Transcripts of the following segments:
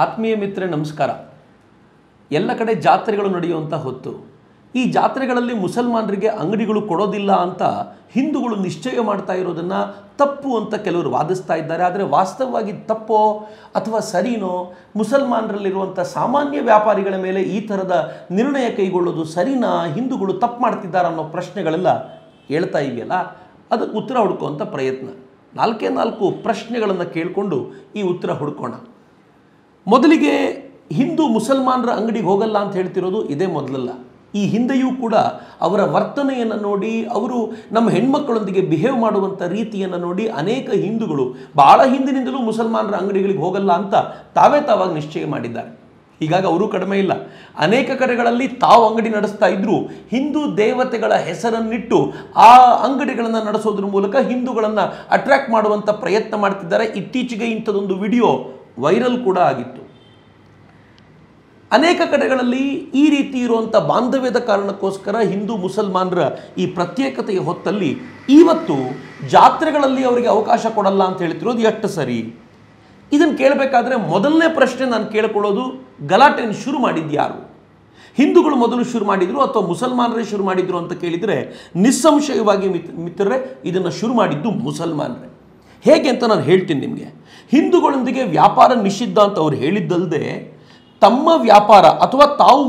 ಆತ್ಮೀಯ ಮಿತ್ರರೇ ನಮಸ್ಕಾರ. ಎಲ್ಲ ಕಡೆ ಜಾತ್ರೆಗಳು ನಡೆಯುವಂಥ ಹೊತ್ತು ಈ ಜಾತ್ರೆಗಳಲ್ಲಿ ಮುಸಲ್ಮಾನರಿಗೆ ಅಂಗಡಿಗಳು ಕೊಡೋದಿಲ್ಲ ಅಂತ ಹಿಂದೂಗಳು ನಿಶ್ಚಯ ಮಾಡ್ತಾ ಇರೋದನ್ನು ತಪ್ಪು ಅಂತ ಕೆಲವರು ವಾದಿಸ್ತಾ ಇದ್ದಾರೆ. ಆದರೆ ವಾಸ್ತವವಾಗಿ ತಪ್ಪೋ ಅಥವಾ ಸರಿನೋ, ಮುಸಲ್ಮಾನರಲ್ಲಿರುವಂಥ ಸಾಮಾನ್ಯ ವ್ಯಾಪಾರಿಗಳ ಮೇಲೆ ಈ ಥರದ ನಿರ್ಣಯ ಕೈಗೊಳ್ಳೋದು ಸರಿನಾ, ಹಿಂದೂಗಳು ತಪ್ಪು ಮಾಡ್ತಿದ್ದಾರೆ ಅನ್ನೋ ಪ್ರಶ್ನೆಗಳೆಲ್ಲ ಹೇಳ್ತಾ ಇದೆಯಲ್ಲ, ಅದಕ್ಕೆ ಉತ್ತರ ಹುಡ್ಕೋಂಥ ಪ್ರಯತ್ನ. ನಾಲ್ಕು ಪ್ರಶ್ನೆಗಳನ್ನು ಕೇಳಿಕೊಂಡು ಈ ಉತ್ತರ ಹುಡ್ಕೋಣ. ಮೊದಲಿಗೆ ಹಿಂದೂ ಮುಸಲ್ಮಾನರ ಅಂಗಡಿಗೆ ಹೋಗಲ್ಲ ಅಂತ ಹೇಳ್ತಿರೋದು ಇದೇ ಮೊದಲಲ್ಲ. ಈ ಹಿಂದೆಯೂ ಕೂಡ ಅವರ ವರ್ತನೆಯನ್ನು ನೋಡಿ, ಅವರು ನಮ್ಮ ಹೆಣ್ಮಕ್ಕಳೊಂದಿಗೆ ಬಿಹೇವ್ ಮಾಡುವಂಥ ರೀತಿಯನ್ನು ನೋಡಿ ಅನೇಕ ಹಿಂದೂಗಳು ಭಾಳ ಹಿಂದಿನಿಂದಲೂ ಮುಸಲ್ಮಾನರ ಅಂಗಡಿಗಳಿಗೆ ಹೋಗಲ್ಲ ಅಂತ ತಾವಾಗಿ ನಿಶ್ಚಯ ಮಾಡಿದ್ದಾರೆ. ಹೀಗಾಗಿ ಅವರು ಕಡಿಮೆ ಇಲ್ಲ. ಅನೇಕ ಕಡೆಗಳಲ್ಲಿ ತಾವು ಅಂಗಡಿ ನಡೆಸ್ತಾ ಇದ್ದರೂ ಹಿಂದೂ ದೇವತೆಗಳ ಹೆಸರನ್ನಿಟ್ಟು ಆ ಅಂಗಡಿಗಳನ್ನು ನಡೆಸೋದ್ರ ಮೂಲಕ ಹಿಂದೂಗಳನ್ನು ಅಟ್ರ್ಯಾಕ್ಟ್ ಮಾಡುವಂಥ ಪ್ರಯತ್ನ ಮಾಡ್ತಿದ್ದಾರೆ. ಇತ್ತೀಚೆಗೆ ಇಂಥದ್ದೊಂದು ವಿಡಿಯೋ ವೈರಲ್ ಕೂಡ ಆಗಿತ್ತು. ಅನೇಕ ಕಡೆಗಳಲ್ಲಿ ಈ ರೀತಿ ಇರುವಂಥ ಬಾಂಧವ್ಯದ ಕಾರಣಕ್ಕೋಸ್ಕರ ಹಿಂದೂ ಮುಸಲ್ಮಾನರ ಈ ಪ್ರತ್ಯೇಕತೆಯ ಹೊತ್ತಲ್ಲಿ ಇವತ್ತು ಜಾತ್ರೆಗಳಲ್ಲಿ ಅವರಿಗೆ ಅವಕಾಶ ಕೊಡಲ್ಲ ಅಂತ ಹೇಳ್ತಿರೋದು ಎಷ್ಟು ಸರಿ? ಇದನ್ನು ಕೇಳಬೇಕಾದ್ರೆ ಮೊದಲನೇ ಪ್ರಶ್ನೆ ನಾನು ಕೇಳಿಕೊಳ್ಳೋದು, ಗಲಾಟೆಯನ್ನು ಶುರು ಮಾಡಿದ್ದು ಯಾರು? ಹಿಂದೂಗಳು ಮೊದಲು ಶುರು ಮಾಡಿದ್ರು ಅಥವಾ ಮುಸಲ್ಮಾನರೇ ಶುರು ಮಾಡಿದ್ರು ಅಂತ ಕೇಳಿದರೆ ನಿಸ್ಸಂಶಯವಾಗಿ ಮಿತ್ರರೇ ಇದನ್ನು ಶುರು ಮಾಡಿದ್ದು ಮುಸಲ್ಮಾನರೇ. ಹೇಗೆ ಅಂತ ನಾನು ಹೇಳ್ತೀನಿ ನಿಮಗೆ. ಹಿಂದೂಗಳೊಂದಿಗೆ ವ್ಯಾಪಾರ ನಿಷಿದ್ಧ ಅಂತ ಅವ್ರು ಹೇಳಿದ್ದಲ್ಲದೆ, ತಮ್ಮ ವ್ಯಾಪಾರ ಅಥವಾ ತಾವು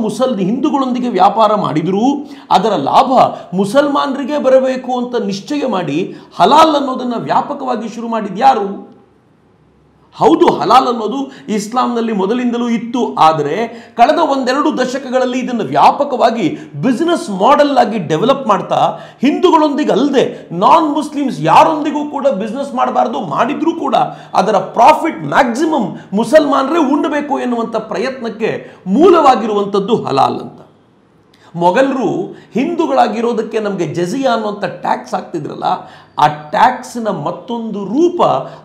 ಹಿಂದೂಗಳೊಂದಿಗೆ ವ್ಯಾಪಾರ ಮಾಡಿದರೂ ಅದರ ಲಾಭ ಮುಸಲ್ಮಾನರಿಗೆ ಬರಬೇಕು ಅಂತ ನಿಶ್ಚಯ ಮಾಡಿ ಹಲಾಲ್ ಅನ್ನೋದನ್ನು ವ್ಯಾಪಕವಾಗಿ ಶುರು ಮಾಡಿದ್ಯಾರು? ಹೌದು, ಹಲಾಲ್ ಅನ್ನೋದು ಇಸ್ಲಾಂನಲ್ಲಿ ಮೊದಲಿಂದಲೂ ಇತ್ತು. ಆದರೆ ಕಳೆದ ಒಂದೆರಡು ದಶಕಗಳಲ್ಲಿ ಇದನ್ನು ವ್ಯಾಪಕವಾಗಿ ಬಿಸ್ನೆಸ್ ಮಾಡೆಲ್ ಆಗಿ ಡೆವಲಪ್ ಮಾಡ್ತಾ, ಹಿಂದೂಗಳೊಂದಿಗೆ ಅಲ್ಲದೆ ನಾನ್ ಮುಸ್ಲಿಮ್ಸ್ ಯಾರೊಂದಿಗೂ ಕೂಡ ಬಿಸ್ನೆಸ್ ಮಾಡಬಾರ್ದು, ಮಾಡಿದ್ರೂ ಕೂಡ ಅದರ ಪ್ರಾಫಿಟ್ ಮ್ಯಾಕ್ಸಿಮಮ್ ಮುಸಲ್ಮಾನರೇ ಉಣ್ಣಬೇಕು ಎನ್ನುವಂಥ ಪ್ರಯತ್ನಕ್ಕೆ ಮೂಲವಾಗಿರುವಂಥದ್ದು ಹಲಾಲ್ ಅಂತ. ಮೊಘಲರು ಹಿಂದೂಗಳಾಗಿರೋದಕ್ಕೆ ನಮಗೆ ಜಜಿಯಾ ಅನ್ನುವಂಥ ಟ್ಯಾಕ್ಸ್ ಹಾಕ್ತಿದ್ರಲ್ಲ, ಆ ಟ್ಯಾಕ್ಸ್ನ ಮತ್ತೊಂದು ರೂಪ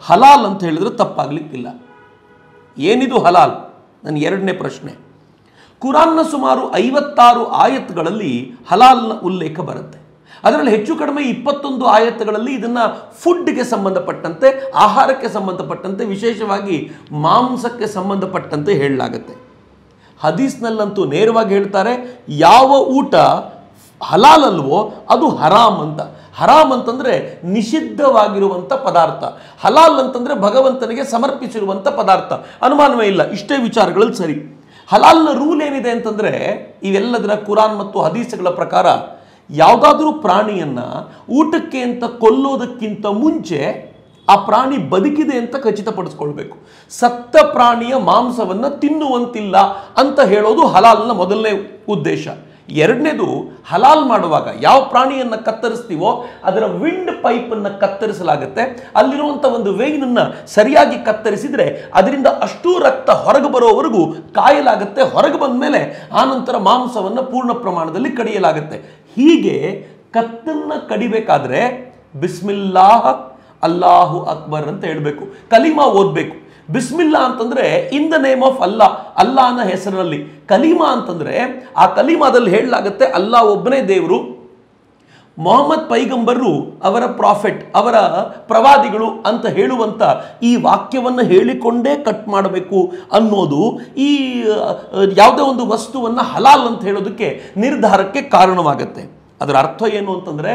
ಹಲಾಲ್ ಅಂತ ಹೇಳಿದ್ರೆ ತಪ್ಪಾಗಲಿಕ್ಕಿಲ್ಲ. ಏನಿದು ಹಲಾಲ್? ನನ್ನ ಎರಡನೇ ಪ್ರಶ್ನೆ. ಕುರಾನ್ನ ಸುಮಾರು 56 ಆಯತ್ಗಳಲ್ಲಿ ಹಲಾಲ್ನ ಉಲ್ಲೇಖ ಬರುತ್ತೆ. ಅದರಲ್ಲಿ ಹೆಚ್ಚು ಕಡಿಮೆ 21 ಆಯತ್ಗಳಲ್ಲಿ ಇದನ್ನು ಫುಡ್ಗೆ ಸಂಬಂಧಪಟ್ಟಂತೆ, ಆಹಾರಕ್ಕೆ ಸಂಬಂಧಪಟ್ಟಂತೆ, ವಿಶೇಷವಾಗಿ ಮಾಂಸಕ್ಕೆ ಸಂಬಂಧಪಟ್ಟಂತೆ ಹೇಳಲಾಗುತ್ತೆ. ಹದೀಸ್ನಲ್ಲಂತೂ ನೇರವಾಗಿ ಹೇಳ್ತಾರೆ, ಯಾವ ಊಟ ಹಲಾಲ್ ಅಲ್ವೋ ಅದು ಹರಾಮ್ ಅಂತ. ಹರಾಮ್ ಅಂತಂದರೆ ನಿಷಿದ್ಧವಾಗಿರುವಂಥ ಪದಾರ್ಥ, ಹಲಾಲ್ ಅಂತಂದರೆ ಭಗವಂತನಿಗೆ ಸಮರ್ಪಿಸಿರುವಂಥ ಪದಾರ್ಥ. ಅನುಮಾನವೇ ಇಲ್ಲ, ಇಷ್ಟೇ ವಿಚಾರಗಳಲ್ಲಿ ಸರಿ. ಹಲಾಲ್ನ ರೂಲ್ ಏನಿದೆ ಅಂತಂದರೆ, ಇವೆಲ್ಲದರ ಕುರಾನ್ ಮತ್ತು ಹದೀಸ್ಗಳ ಪ್ರಕಾರ ಯಾವುದಾದ್ರೂ ಪ್ರಾಣಿಯನ್ನು ಊಟಕ್ಕೆ ಅಂತ ಕೊಲ್ಲೋದಕ್ಕಿಂತ ಮುಂಚೆ ಆ ಪ್ರಾಣಿ ಬದುಕಿದೆ ಅಂತ ಖಚಿತಪಡಿಸ್ಕೊಳ್ಬೇಕು. ಸತ್ತ ಪ್ರಾಣಿಯ ಮಾಂಸವನ್ನು ತಿನ್ನುವಂತಿಲ್ಲ ಅಂತ ಹೇಳೋದು ಹಲಾಲ್ನ ಮೊದಲನೇ ಉದ್ದೇಶ. ಎರಡನೇದು, ಹಲಾಲ್ ಮಾಡುವಾಗ ಯಾವ ಪ್ರಾಣಿಯನ್ನು ಕತ್ತರಿಸ್ತೀವೋ ಅದರ ವಿಂಡ್ ಪೈಪನ್ನು ಕತ್ತರಿಸಲಾಗುತ್ತೆ. ಅಲ್ಲಿರುವಂಥ ಒಂದು ವೇಯ್ನನ್ನು ಸರಿಯಾಗಿ ಕತ್ತರಿಸಿದರೆ ಅದರಿಂದ ಅಷ್ಟೂ ರಕ್ತ ಹೊರಗೆ ಬರೋವರೆಗೂ ಕಾಯಲಾಗುತ್ತೆ. ಹೊರಗೆ ಬಂದ ಮೇಲೆ ಆನಂತರ ಮಾಂಸವನ್ನು ಪೂರ್ಣ ಪ್ರಮಾಣದಲ್ಲಿ ಕಡಿಯಲಾಗುತ್ತೆ. ಹೀಗೆ ಕತ್ತನ್ನು ಕಡಿಬೇಕಾದ್ರೆ ಬಿಸ್ಮಿಲ್ಲಾಹ್ ಅಲ್ಲಾಹು ಅಕ್ಬರ್ ಅಂತ ಹೇಳಬೇಕು, ಕಲಿಮಾ ಓದಬೇಕು. ಬಿಸ್ಮಿಲ್ಲಾ ಅಂತಂದ್ರೆ ಇನ್ ದ ನೇಮ್ ಆಫ್ ಅಲ್ಲಾ, ಅಲ್ಲಾಹನ ಹೆಸರಿನಲ್ಲಿ. ಕಲಿಮಾ ಅಂತಂದ್ರೆ ಆ ಕಲಿಮಾದಲ್ಲಿ ಹೇಳಲಾಗುತ್ತೆ ಅಲ್ಲಾ ಒಬ್ಬನೇ ದೇವರು, ಮೊಹಮ್ಮದ್ ಪೈಗಂಬರು ಅವರ ಪ್ರಾಫೆಟ್, ಅವರ ಪ್ರವಾದಿಗಳು ಅಂತ ಹೇಳುವಂಥ ಈ ವಾಕ್ಯವನ್ನು ಹೇಳಿಕೊಂಡೇ ಕಟ್ ಮಾಡಬೇಕು ಅನ್ನೋದು ಈ ಯಾವುದೇ ಒಂದು ವಸ್ತುವನ್ನು ಹಲಾಲ್ ಅಂತ ಹೇಳೋದಕ್ಕೆ ನಿರ್ಧಾರಕ್ಕೆ ಕಾರಣವಾಗುತ್ತೆ. ಅದರ ಅರ್ಥ ಏನು ಅಂತಂದರೆ,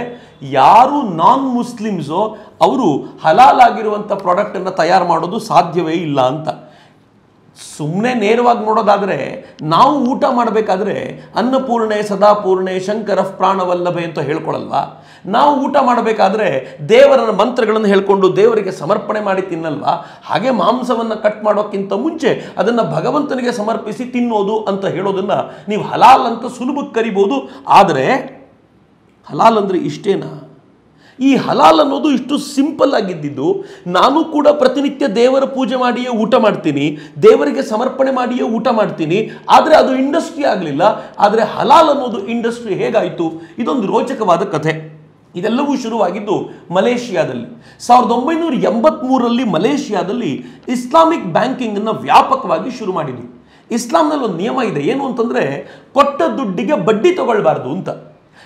ಯಾರು ನಾನ್ ಮುಸ್ಲಿಮ್ಸೋ ಅವರು ಹಲಾಲ್ ಆಗಿರುವಂಥ ಪ್ರಾಡಕ್ಟನ್ನು ತಯಾರು ಮಾಡೋದು ಸಾಧ್ಯವೇ ಇಲ್ಲ ಅಂತ. ಸುಮ್ಮನೆ ನೇರವಾಗಿ ನೋಡೋದಾದರೆ, ನಾವು ಊಟ ಮಾಡಬೇಕಾದ್ರೆ ಅನ್ನಪೂರ್ಣೆ ಸದಾಪೂರ್ಣೆ ಶಂಕರ ಪ್ರಾಣವಲ್ಲಭೆ ಅಂತ ಹೇಳ್ಕೊಳಲ್ವಾ? ನಾವು ಊಟ ಮಾಡಬೇಕಾದ್ರೆ ದೇವರ ಮಂತ್ರಗಳನ್ನು ಹೇಳ್ಕೊಂಡು ದೇವರಿಗೆ ಸಮರ್ಪಣೆ ಮಾಡಿ ತಿನ್ನಲ್ವಾ? ಹಾಗೆ ಮಾಂಸವನ್ನು ಕಟ್ ಮಾಡೋಕ್ಕಿಂತ ಮುಂಚೆ ಅದನ್ನು ಭಗವಂತನಿಗೆ ಸಮರ್ಪಿಸಿ ತಿನ್ನೋದು ಅಂತ ಹೇಳೋದನ್ನು ನೀವು ಹಲಾಲ್ ಅಂತ ಸುಲಭಕ್ಕೆ ಕರಿಬೋದು. ಆದರೆ ಹಲಾಲ್ ಅಂದರೆ ಇಷ್ಟೇನಾ? ಈ ಹಲಾಲ್ ಅನ್ನೋದು ಇಷ್ಟು ಸಿಂಪಲ್ ಆಗಿದ್ದು, ನಾನು ಕೂಡ ಪ್ರತಿನಿತ್ಯ ದೇವರ ಪೂಜೆ ಮಾಡಿಯೇ ಊಟ ಮಾಡ್ತೀನಿ, ದೇವರಿಗೆ ಸಮರ್ಪಣೆ ಮಾಡಿಯೇ ಊಟ ಮಾಡ್ತೀನಿ, ಆದರೆ ಅದು ಇಂಡಸ್ಟ್ರಿ ಆಗಲಿಲ್ಲ. ಆದರೆ ಹಲಾಲ್ ಅನ್ನೋದು ಇಂಡಸ್ಟ್ರಿ ಹೇಗಾಯಿತು? ಇದೊಂದು ರೋಚಕವಾದ ಕಥೆ. ಇದೆಲ್ಲವೂ ಶುರುವಾಗಿದ್ದು ಮಲೇಷಿಯಾದಲ್ಲಿ. 1983ರಲ್ಲಿ ಮಲೇಷಿಯಾದಲ್ಲಿ ಇಸ್ಲಾಮಿಕ್ ಬ್ಯಾಂಕಿಂಗನ್ನು ವ್ಯಾಪಕವಾಗಿ ಶುರು ಮಾಡಿದರು. ಇಸ್ಲಾಂನಲ್ಲಿ ಒಂದು ನಿಯಮ ಇದೆ, ಏನು ಅಂತಂದರೆ ಕೊಟ್ಟ ದುಡ್ಡಿಗೆ ಬಡ್ಡಿ ತಗೊಳ್ಬಾರ್ದು ಅಂತ.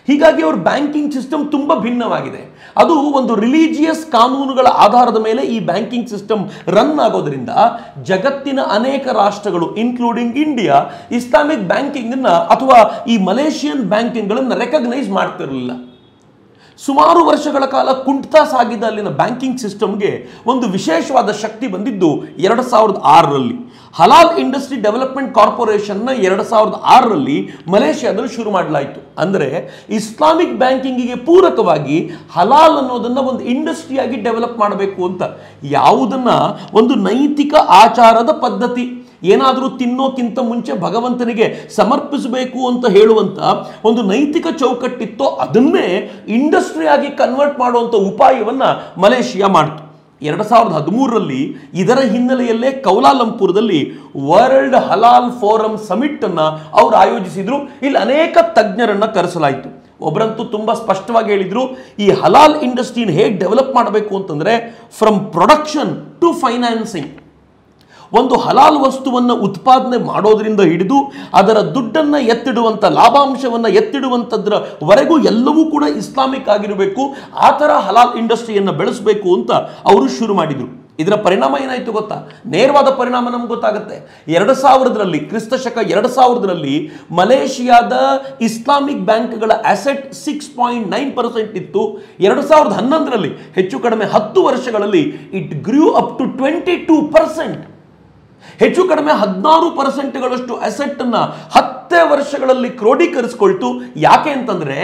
ಹೀಗಾಗಿ ಅವ್ರ ಬ್ಯಾಂಕಿಂಗ್ ಸಿಸ್ಟಮ್ ತುಂಬಾ ಭಿನ್ನವಾಗಿದೆ. ಅದು ಒಂದು ರಿಲಿಜಿಯಸ್ ಕಾನೂನುಗಳ ಆಧಾರದ ಮೇಲೆ ಈ ಬ್ಯಾಂಕಿಂಗ್ ಸಿಸ್ಟಮ್ ರನ್ ಆಗೋದ್ರಿಂದ ಜಗತ್ತಿನ ಅನೇಕ ರಾಷ್ಟ್ರಗಳು ಇನ್ಕ್ಲೂಡಿಂಗ್ ಇಂಡಿಯಾ ಇಸ್ಲಾಮಿಕ್ ಬ್ಯಾಂಕಿಂಗ್ ಅನ್ನ ಅಥವಾ ಈ ಮಲೇಷಿಯನ್ ಬ್ಯಾಂಕಿಂಗ್ ಗಳನ್ನು ರೆಕಗ್ನೈಸ್ ಮಾಡ್ತಿರಲಿಲ್ಲ. ಸುಮಾರು ವರ್ಷಗಳ ಕಾಲ ಕುಂಠಿತ ಸಾಗಿದ ಅಲ್ಲಿನ ಬ್ಯಾಂಕಿಂಗ್ ಸಿಸ್ಟಮ್ಗೆ ಒಂದು ವಿಶೇಷವಾದ ಶಕ್ತಿ ಬಂದಿದ್ದು 2006ರಲ್ಲಿ. ಹಲಾಲ್ ಇಂಡಸ್ಟ್ರಿ ಡೆವಲಪ್ಮೆಂಟ್ ಕಾರ್ಪೊರೇಷನ್ನ 2006ರಲ್ಲಿ ಮಲೇಷಿಯಾದಲ್ಲಿ ಶುರು ಮಾಡಲಾಯಿತು. ಅಂದರೆ ಇಸ್ಲಾಮಿಕ್ ಬ್ಯಾಂಕಿಂಗಿಗೆ ಪೂರಕವಾಗಿ ಹಲಾಲ್ ಅನ್ನೋದನ್ನ ಒಂದು ಇಂಡಸ್ಟ್ರಿಯಾಗಿ ಡೆವಲಪ್ ಮಾಡಬೇಕು ಅಂತ. ಯಾವುದನ್ನ ಒಂದು ನೈತಿಕ ಆಚಾರದ ಪದ್ಧತಿ, ಏನಾದರೂ ತಿನ್ನೋಕ್ಕಿಂತ ಮುಂಚೆ ಭಗವಂತನಿಗೆ ಸಮರ್ಪಿಸಬೇಕು ಅಂತ ಹೇಳುವಂತ ಒಂದು ನೈತಿಕ ಚೌಕಟ್ಟಿತ್ತೋ ಅದನ್ನೇ ಇಂಡಸ್ಟ್ರಿಯಾಗಿ ಕನ್ವರ್ಟ್ ಮಾಡುವಂಥ ಉಪಾಯವನ್ನ ಮಲೇಷಿಯಾ ಮಾಡಿತು. 2013ರಲ್ಲಿ ಇದರ ಹಿನ್ನೆಲೆಯಲ್ಲೇ ಕೌಲಾಲಂಪುರದಲ್ಲಿ ವರ್ಲ್ಡ್ ಹಲಾಲ್ ಫೋರಂ ಸಮಿಟ್ ಅನ್ನ ಅವರು ಆಯೋಜಿಸಿದ್ರು. ಇಲ್ಲಿ ಅನೇಕ ತಜ್ಞರನ್ನ ಕರೆಸಲಾಯಿತು. ಒಬ್ಬರಂತೂ ತುಂಬಾ ಸ್ಪಷ್ಟವಾಗಿ ಹೇಳಿದ್ರು, ಈ ಹಲಾಲ್ ಇಂಡಸ್ಟ್ರಿನ ಹೇಗೆ ಡೆವಲಪ್ ಮಾಡಬೇಕು ಅಂತಂದ್ರೆ ಫ್ರಮ್ ಪ್ರೊಡಕ್ಷನ್ ಟು ಫೈನಾನ್ಸಿಂಗ್, ಒಂದು ಹಲಾಲ್ ವಸ್ತುವನ್ನು ಉತ್ಪಾದನೆ ಮಾಡೋದ್ರಿಂದ ಹಿಡಿದು ಅದರ ದುಡ್ಡನ್ನು ಎತ್ತಿಡುವಂಥ, ಲಾಭಾಂಶವನ್ನು ಎತ್ತಿಡುವಂಥದ್ರವರೆಗೂ ಎಲ್ಲವೂ ಕೂಡ ಇಸ್ಲಾಮಿಕ್ ಆಗಿರಬೇಕು. ಆ ಥರ ಹಲಾಲ್ ಇಂಡಸ್ಟ್ರಿಯನ್ನು ಬೆಳೆಸಬೇಕು ಅಂತ ಅವರು ಶುರು ಮಾಡಿದರು. ಇದರ ಪರಿಣಾಮ ಏನಾಯಿತು ಗೊತ್ತಾ? ನೇರವಾದ ಪರಿಣಾಮ ನಮ್ಗೆ ಗೊತ್ತಾಗುತ್ತೆ. 2000ರಲ್ಲಿ ಕ್ರಿಸ್ತಶಕ 2000ರಲ್ಲಿ ಮಲೇಷಿಯಾದ ಇಸ್ಲಾಮಿಕ್ ಬ್ಯಾಂಕ್ಗಳ ಅಸೆಟ್ 6.9% ಇತ್ತು. 2011ರಲ್ಲಿ ಹೆಚ್ಚು ಕಡಿಮೆ 10 ವರ್ಷಗಳಲ್ಲಿ ಇಟ್ ಗ್ರೂ ಅಪ್ ಟು 22%. ಹೆಚ್ಚು ಕಡಿಮೆ 16%ಗಳಷ್ಟು ಅಸೆಟ್ ಅನ್ನ 10 ವರ್ಷಗಳಲ್ಲಿ ಕ್ರೋಢೀಕರಿಸಿಕೊಳ್ತು. ಯಾಕೆ ಅಂತಂದ್ರೆ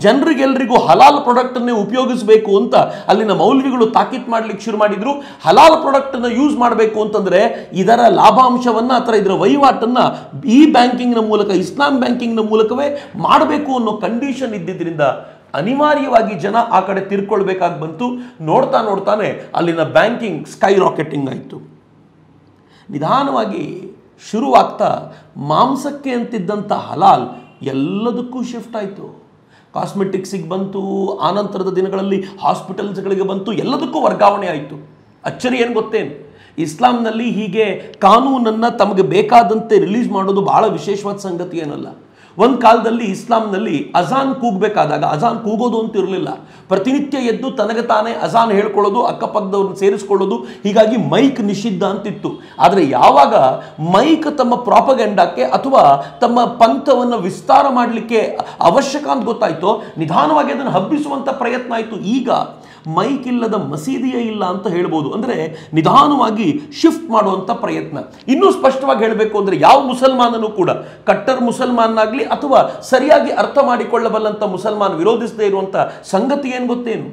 ಜನರಿಗೆಲ್ಲರಿಗೂ ಹಲಾಲ್ ಪ್ರಾಡಕ್ಟ್ ಅನ್ನೇ ಉಪಯೋಗಿಸಬೇಕು ಅಂತ ಅಲ್ಲಿನ ಮೌಲ್ವಿಗಳು ತಾಕೀತ್ ಮಾಡ್ಲಿಕ್ಕೆ ಶುರು ಮಾಡಿದ್ರು. ಹಲಾಲ್ ಪ್ರಾಡಕ್ಟ್ ಅನ್ನ ಯೂಸ್ ಮಾಡಬೇಕು ಅಂತಂದ್ರೆ ಇದರ ಲಾಭಾಂಶವನ್ನ ಅಥವಾ ಇದರ ವಹಿವಾಟನ್ನ ಈ ಬ್ಯಾಂಕಿಂಗ್ನ ಮೂಲಕ, ಇಸ್ಲಾಂ ಬ್ಯಾಂಕಿಂಗ್ನ ಮೂಲಕವೇ ಮಾಡಬೇಕು ಅನ್ನೋ ಕಂಡೀಷನ್ ಇದ್ದಿದ್ರಿಂದ ಅನಿವಾರ್ಯವಾಗಿ ಜನ ಆ ಕಡೆ ತಿರ್ಕೊಳ್ಬೇಕಾಗಿ ಬಂತು. ನೋಡ್ತಾ ನೋಡ್ತಾನೆ ಅಲ್ಲಿನ ಬ್ಯಾಂಕಿಂಗ್ ಸ್ಕೈ ರಾಕೆಟಿಂಗ್ ಆಯಿತು. ನಿಧಾನವಾಗಿ ಶುರುವಾಗ್ತಾ ಮಾಂಸಕ್ಕೆ ಅಂತಿದ್ದಂಥ ಹಲಾಲ್ ಎಲ್ಲದಕ್ಕೂ ಶಿಫ್ಟ್ ಆಯಿತು. ಕಾಸ್ಮೆಟಿಕ್ಸಿಗೆ ಬಂತು, ಆನಂತರದ ದಿನಗಳಲ್ಲಿ ಹಾಸ್ಪಿಟಲ್ಸ್ಗಳಿಗೆ ಬಂತು, ಎಲ್ಲದಕ್ಕೂ ವರ್ಗಾವಣೆ ಆಯಿತು. ಅಚ್ಚರಿ ಏನು ಗೊತ್ತೇನು? ಇಸ್ಲಾಂನಲ್ಲಿ ಹೀಗೆ ಕಾನೂನನ್ನು ತಮಗೆ ಬೇಕಾದಂತೆ ರಿಲೀಸ್ ಮಾಡೋದು ಬಹಳ ವಿಶೇಷವಾದ ಸಂಗತಿ ಏನಲ್ಲ. ಒಂದು ಕಾಲದಲ್ಲಿ ಇಸ್ಲಾಂನಲ್ಲಿ ಅಜಾನ್ ಕೂಗಬೇಕಾದಾಗ, ಅಜಾನ್ ಕೂಗೋದು ಅಂತ ಇರಲಿಲ್ಲ, ಪ್ರತಿನಿತ್ಯ ಎದ್ದು ತನಗೆ ತಾನೇ ಅಜಾನ್ ಹೇಳ್ಕೊಳ್ಳೋದು, ಅಕ್ಕಪಕ್ಕದವ್ರನ್ನ ಸೇರಿಸ್ಕೊಳ್ಳೋದು, ಹೀಗಾಗಿ ಮೈಕ್ ನಿಷಿದ್ಧ ಅಂತಿತ್ತು. ಆದರೆ ಯಾವಾಗ ಮೈಕ್ ತಮ್ಮ ಪ್ರಾಪಗೆಂಡಕ್ಕೆ ಅಥವಾ ತಮ್ಮ ಪಂಥವನ್ನು ವಿಸ್ತಾರ ಮಾಡಲಿಕ್ಕೆ ಅವಶ್ಯಕ ಅಂತ ಗೊತ್ತಾಯ್ತೋ ನಿಧಾನವಾಗಿ ಅದನ್ನು ಹಬ್ಬಿಸುವಂಥ ಪ್ರಯತ್ನ ಆಯಿತು. ಈಗ ಮೈಕ್ ಇಲ್ಲದ ಮಸೀದಿಯೇ ಇಲ್ಲ ಅಂತ ಹೇಳ್ಬೋದು. ಅಂದರೆ ನಿಧಾನವಾಗಿ ಶಿಫ್ಟ್ ಮಾಡುವಂಥ ಪ್ರಯತ್ನ. ಇನ್ನೂ ಸ್ಪಷ್ಟವಾಗಿ ಹೇಳಬೇಕು ಅಂದರೆ ಯಾವ ಮುಸಲ್ಮಾನನೂ ಕೂಡ ಕಟ್ಟರ್ ಮುಸಲ್ಮಾನಾಗಲಿ ಅಥವಾ ಸರಿಯಾಗಿ ಅರ್ಥ ಮಾಡಿಕೊಳ್ಳಬಲ್ಲಂಥ ಮುಸಲ್ಮಾನ್ ವಿರೋಧಿಸದೇ ಇರುವಂಥ ಸಂಗತಿ ಏನು ಗೊತ್ತೇನು?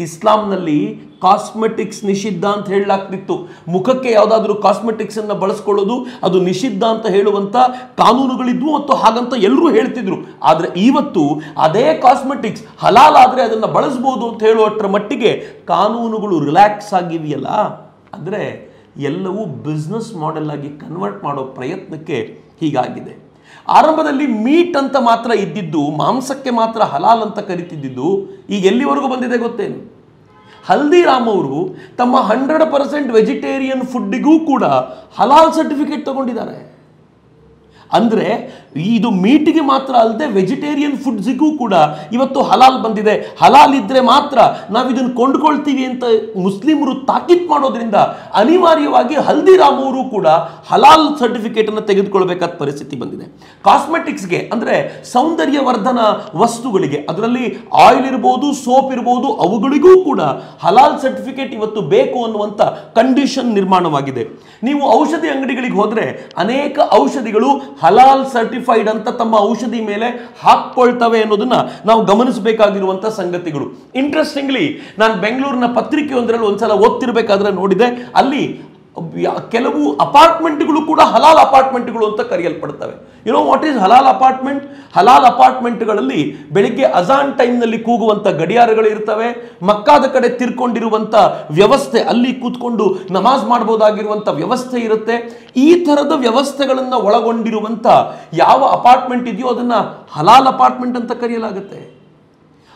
ಇಸ್ಲಾಂನಲ್ಲಿ ಕಾಸ್ಮೆಟಿಕ್ಸ್ ನಿಷಿದ್ಧ ಅಂತ ಹೇಳಲಾಗ್ತಿತ್ತು. ಮುಖಕ್ಕೆ ಯಾವುದಾದ್ರೂ ಕಾಸ್ಮೆಟಿಕ್ಸ್ ಅನ್ನು ಬಳಸ್ಕೊಳ್ಳೋದು ಅದು ನಿಷಿದ್ಧ ಅಂತ ಹೇಳುವಂಥ ಕಾನೂನುಗಳಿದ್ವು ಮತ್ತು ಹಾಗಂತ ಎಲ್ಲರೂ ಹೇಳ್ತಿದ್ರು. ಆದರೆ ಇವತ್ತು ಅದೇ ಕಾಸ್ಮೆಟಿಕ್ಸ್ ಹಲಾಲ್ ಆದರೆ ಅದನ್ನು ಬಳಸ್ಬೋದು ಅಂತ ಹೇಳುವಷ್ಟರ ಮಟ್ಟಿಗೆ ಕಾನೂನುಗಳು ರಿಲ್ಯಾಕ್ಸ್ ಆಗಿವೆಯಲ್ಲ. ಅಂದರೆ ಎಲ್ಲವೂ ಬಿಸ್ನೆಸ್ ಮಾಡೆಲ್ ಆಗಿ ಕನ್ವರ್ಟ್ ಮಾಡೋ ಪ್ರಯತ್ನಕ್ಕೆ ಹೀಗಾಗಿದೆ. ಆರಂಭದಲ್ಲಿ ಮೀಟ್ ಅಂತ ಮಾತ್ರ ಇದ್ದಿದ್ದು, ಮಾಂಸಕ್ಕೆ ಮಾತ್ರ ಹಲಾಲ್ ಅಂತ ಕರಿತಿದ್ದು, ಈಗ ಎಲ್ಲಿವರೆಗೂ ಬಂದಿದೆ ಗೊತ್ತೇನು? ಹಲ್ದಿರಾಮ್ ಅವರು ತಮ್ಮ 100% ವೆಜಿಟೇರಿಯನ್ ಫುಡ್ಡಿಗೂ ಕೂಡ ಹಲಾಲ್ ಸರ್ಟಿಫಿಕೇಟ್ ತಗೊಂಡಿದ್ದಾರೆ. ಅಂದರೆ ಇದು ಮೀಟಿಗೆ ಮಾತ್ರ ಅಲ್ಲದೆ ವೆಜಿಟೇರಿಯನ್ ಫುಡ್ಸಿಗೂ ಕೂಡ ಇವತ್ತು ಹಲಾಲ್ ಬಂದಿದೆ. ಹಲಾಲ್ ಇದ್ರೆ ಮಾತ್ರ ನಾವು ಇದನ್ನು ಕೊಂಡ್ಕೊಳ್ತೀವಿ ಅಂತ ಮುಸ್ಲಿಮರು ತಾಕೀತ್ ಮಾಡೋದ್ರಿಂದ ಅನಿವಾರ್ಯವಾಗಿ ಹಲ್ದಿರಾಮ್ ಅವರು ಕೂಡ ಹಲಾಲ್ ಸರ್ಟಿಫಿಕೇಟ್ ಅನ್ನು ತೆಗೆದುಕೊಳ್ಬೇಕಾದ ಪರಿಸ್ಥಿತಿ ಬಂದಿದೆ. ಕಾಸ್ಮೆಟಿಕ್ಸ್ಗೆ ಅಂದರೆ ಸೌಂದರ್ಯವರ್ಧನ ವಸ್ತುಗಳಿಗೆ, ಅದರಲ್ಲಿ ಆಯಿಲ್ ಇರ್ಬೋದು, ಸೋಪ್ ಇರ್ಬೋದು, ಅವುಗಳಿಗೂ ಕೂಡ ಹಲಾಲ್ ಸರ್ಟಿಫಿಕೇಟ್ ಇವತ್ತು ಬೇಕು ಅನ್ನುವಂಥ ಕಂಡೀಷನ್ ನಿರ್ಮಾಣವಾಗಿದೆ. ನೀವು ಔಷಧಿ ಅಂಗಡಿಗಳಿಗೆ ಹೋದರೆ ಅನೇಕ ಔಷಧಿಗಳು ಹಲಾಲ್ ಸರ್ಟಿಫೈಡ್ ಅಂತ ತಮ್ಮ ಔಷಧಿ ಮೇಲೆ ಹಾಕ್ಕೊಳ್ತವೆ ಅನ್ನೋದನ್ನ ನಾವು ಗಮನಿಸಬೇಕಾಗಿರುವಂಥ ಸಂಗತಿಗಳು. ಇಂಟ್ರೆಸ್ಟಿಂಗ್ಲಿ ನಾನು ಬೆಂಗಳೂರಿನ ಪತ್ರಿಕೆಯೊಂದರಲ್ಲಿ ಒಂದ್ಸಲ ಓದ್ತಿರ್ಬೇಕಾದ್ರೆ ನೋಡಿದೆ, ಅಲ್ಲಿ ಕೆಲವು ಅಪಾರ್ಟ್ಮೆಂಟ್ಗಳು ಕೂಡ ಹಲಾಲ್ ಅಪಾರ್ಟ್ಮೆಂಟ್ಗಳು ಅಂತ ಕರೆಯಲ್ಪಡ್ತವೆ. ಯು ನೋ ವಾಟ್ ಈಸ್ ಹಲಾಲ್ ಅಪಾರ್ಟ್ಮೆಂಟ್? ಹಲಾಲ್ ಅಪಾರ್ಟ್ಮೆಂಟ್ಗಳಲ್ಲಿ ಬೆಳಿಗ್ಗೆ ಅಜಾನ್ ಟೈಮ್ನಲ್ಲಿ ಕೂಗುವಂಥ ಗಡಿಯಾರಗಳು ಇರ್ತವೆ, ಮಕ್ಕಾದ ಕಡೆ ತಿರ್ಕೊಂಡಿರುವಂಥ ವ್ಯವಸ್ಥೆ, ಅಲ್ಲಿ ಕೂತ್ಕೊಂಡು ನಮಾಜ್ ಮಾಡ್ಬೋದಾಗಿರುವಂಥ ವ್ಯವಸ್ಥೆ ಇರುತ್ತೆ. ಈ ಥರದ ವ್ಯವಸ್ಥೆಗಳನ್ನು ಒಳಗೊಂಡಿರುವಂಥ ಯಾವ ಅಪಾರ್ಟ್ಮೆಂಟ್ ಇದೆಯೋ ಅದನ್ನು ಹಲಾಲ್ ಅಪಾರ್ಟ್ಮೆಂಟ್ ಅಂತ ಕರೆಯಲಾಗುತ್ತೆ.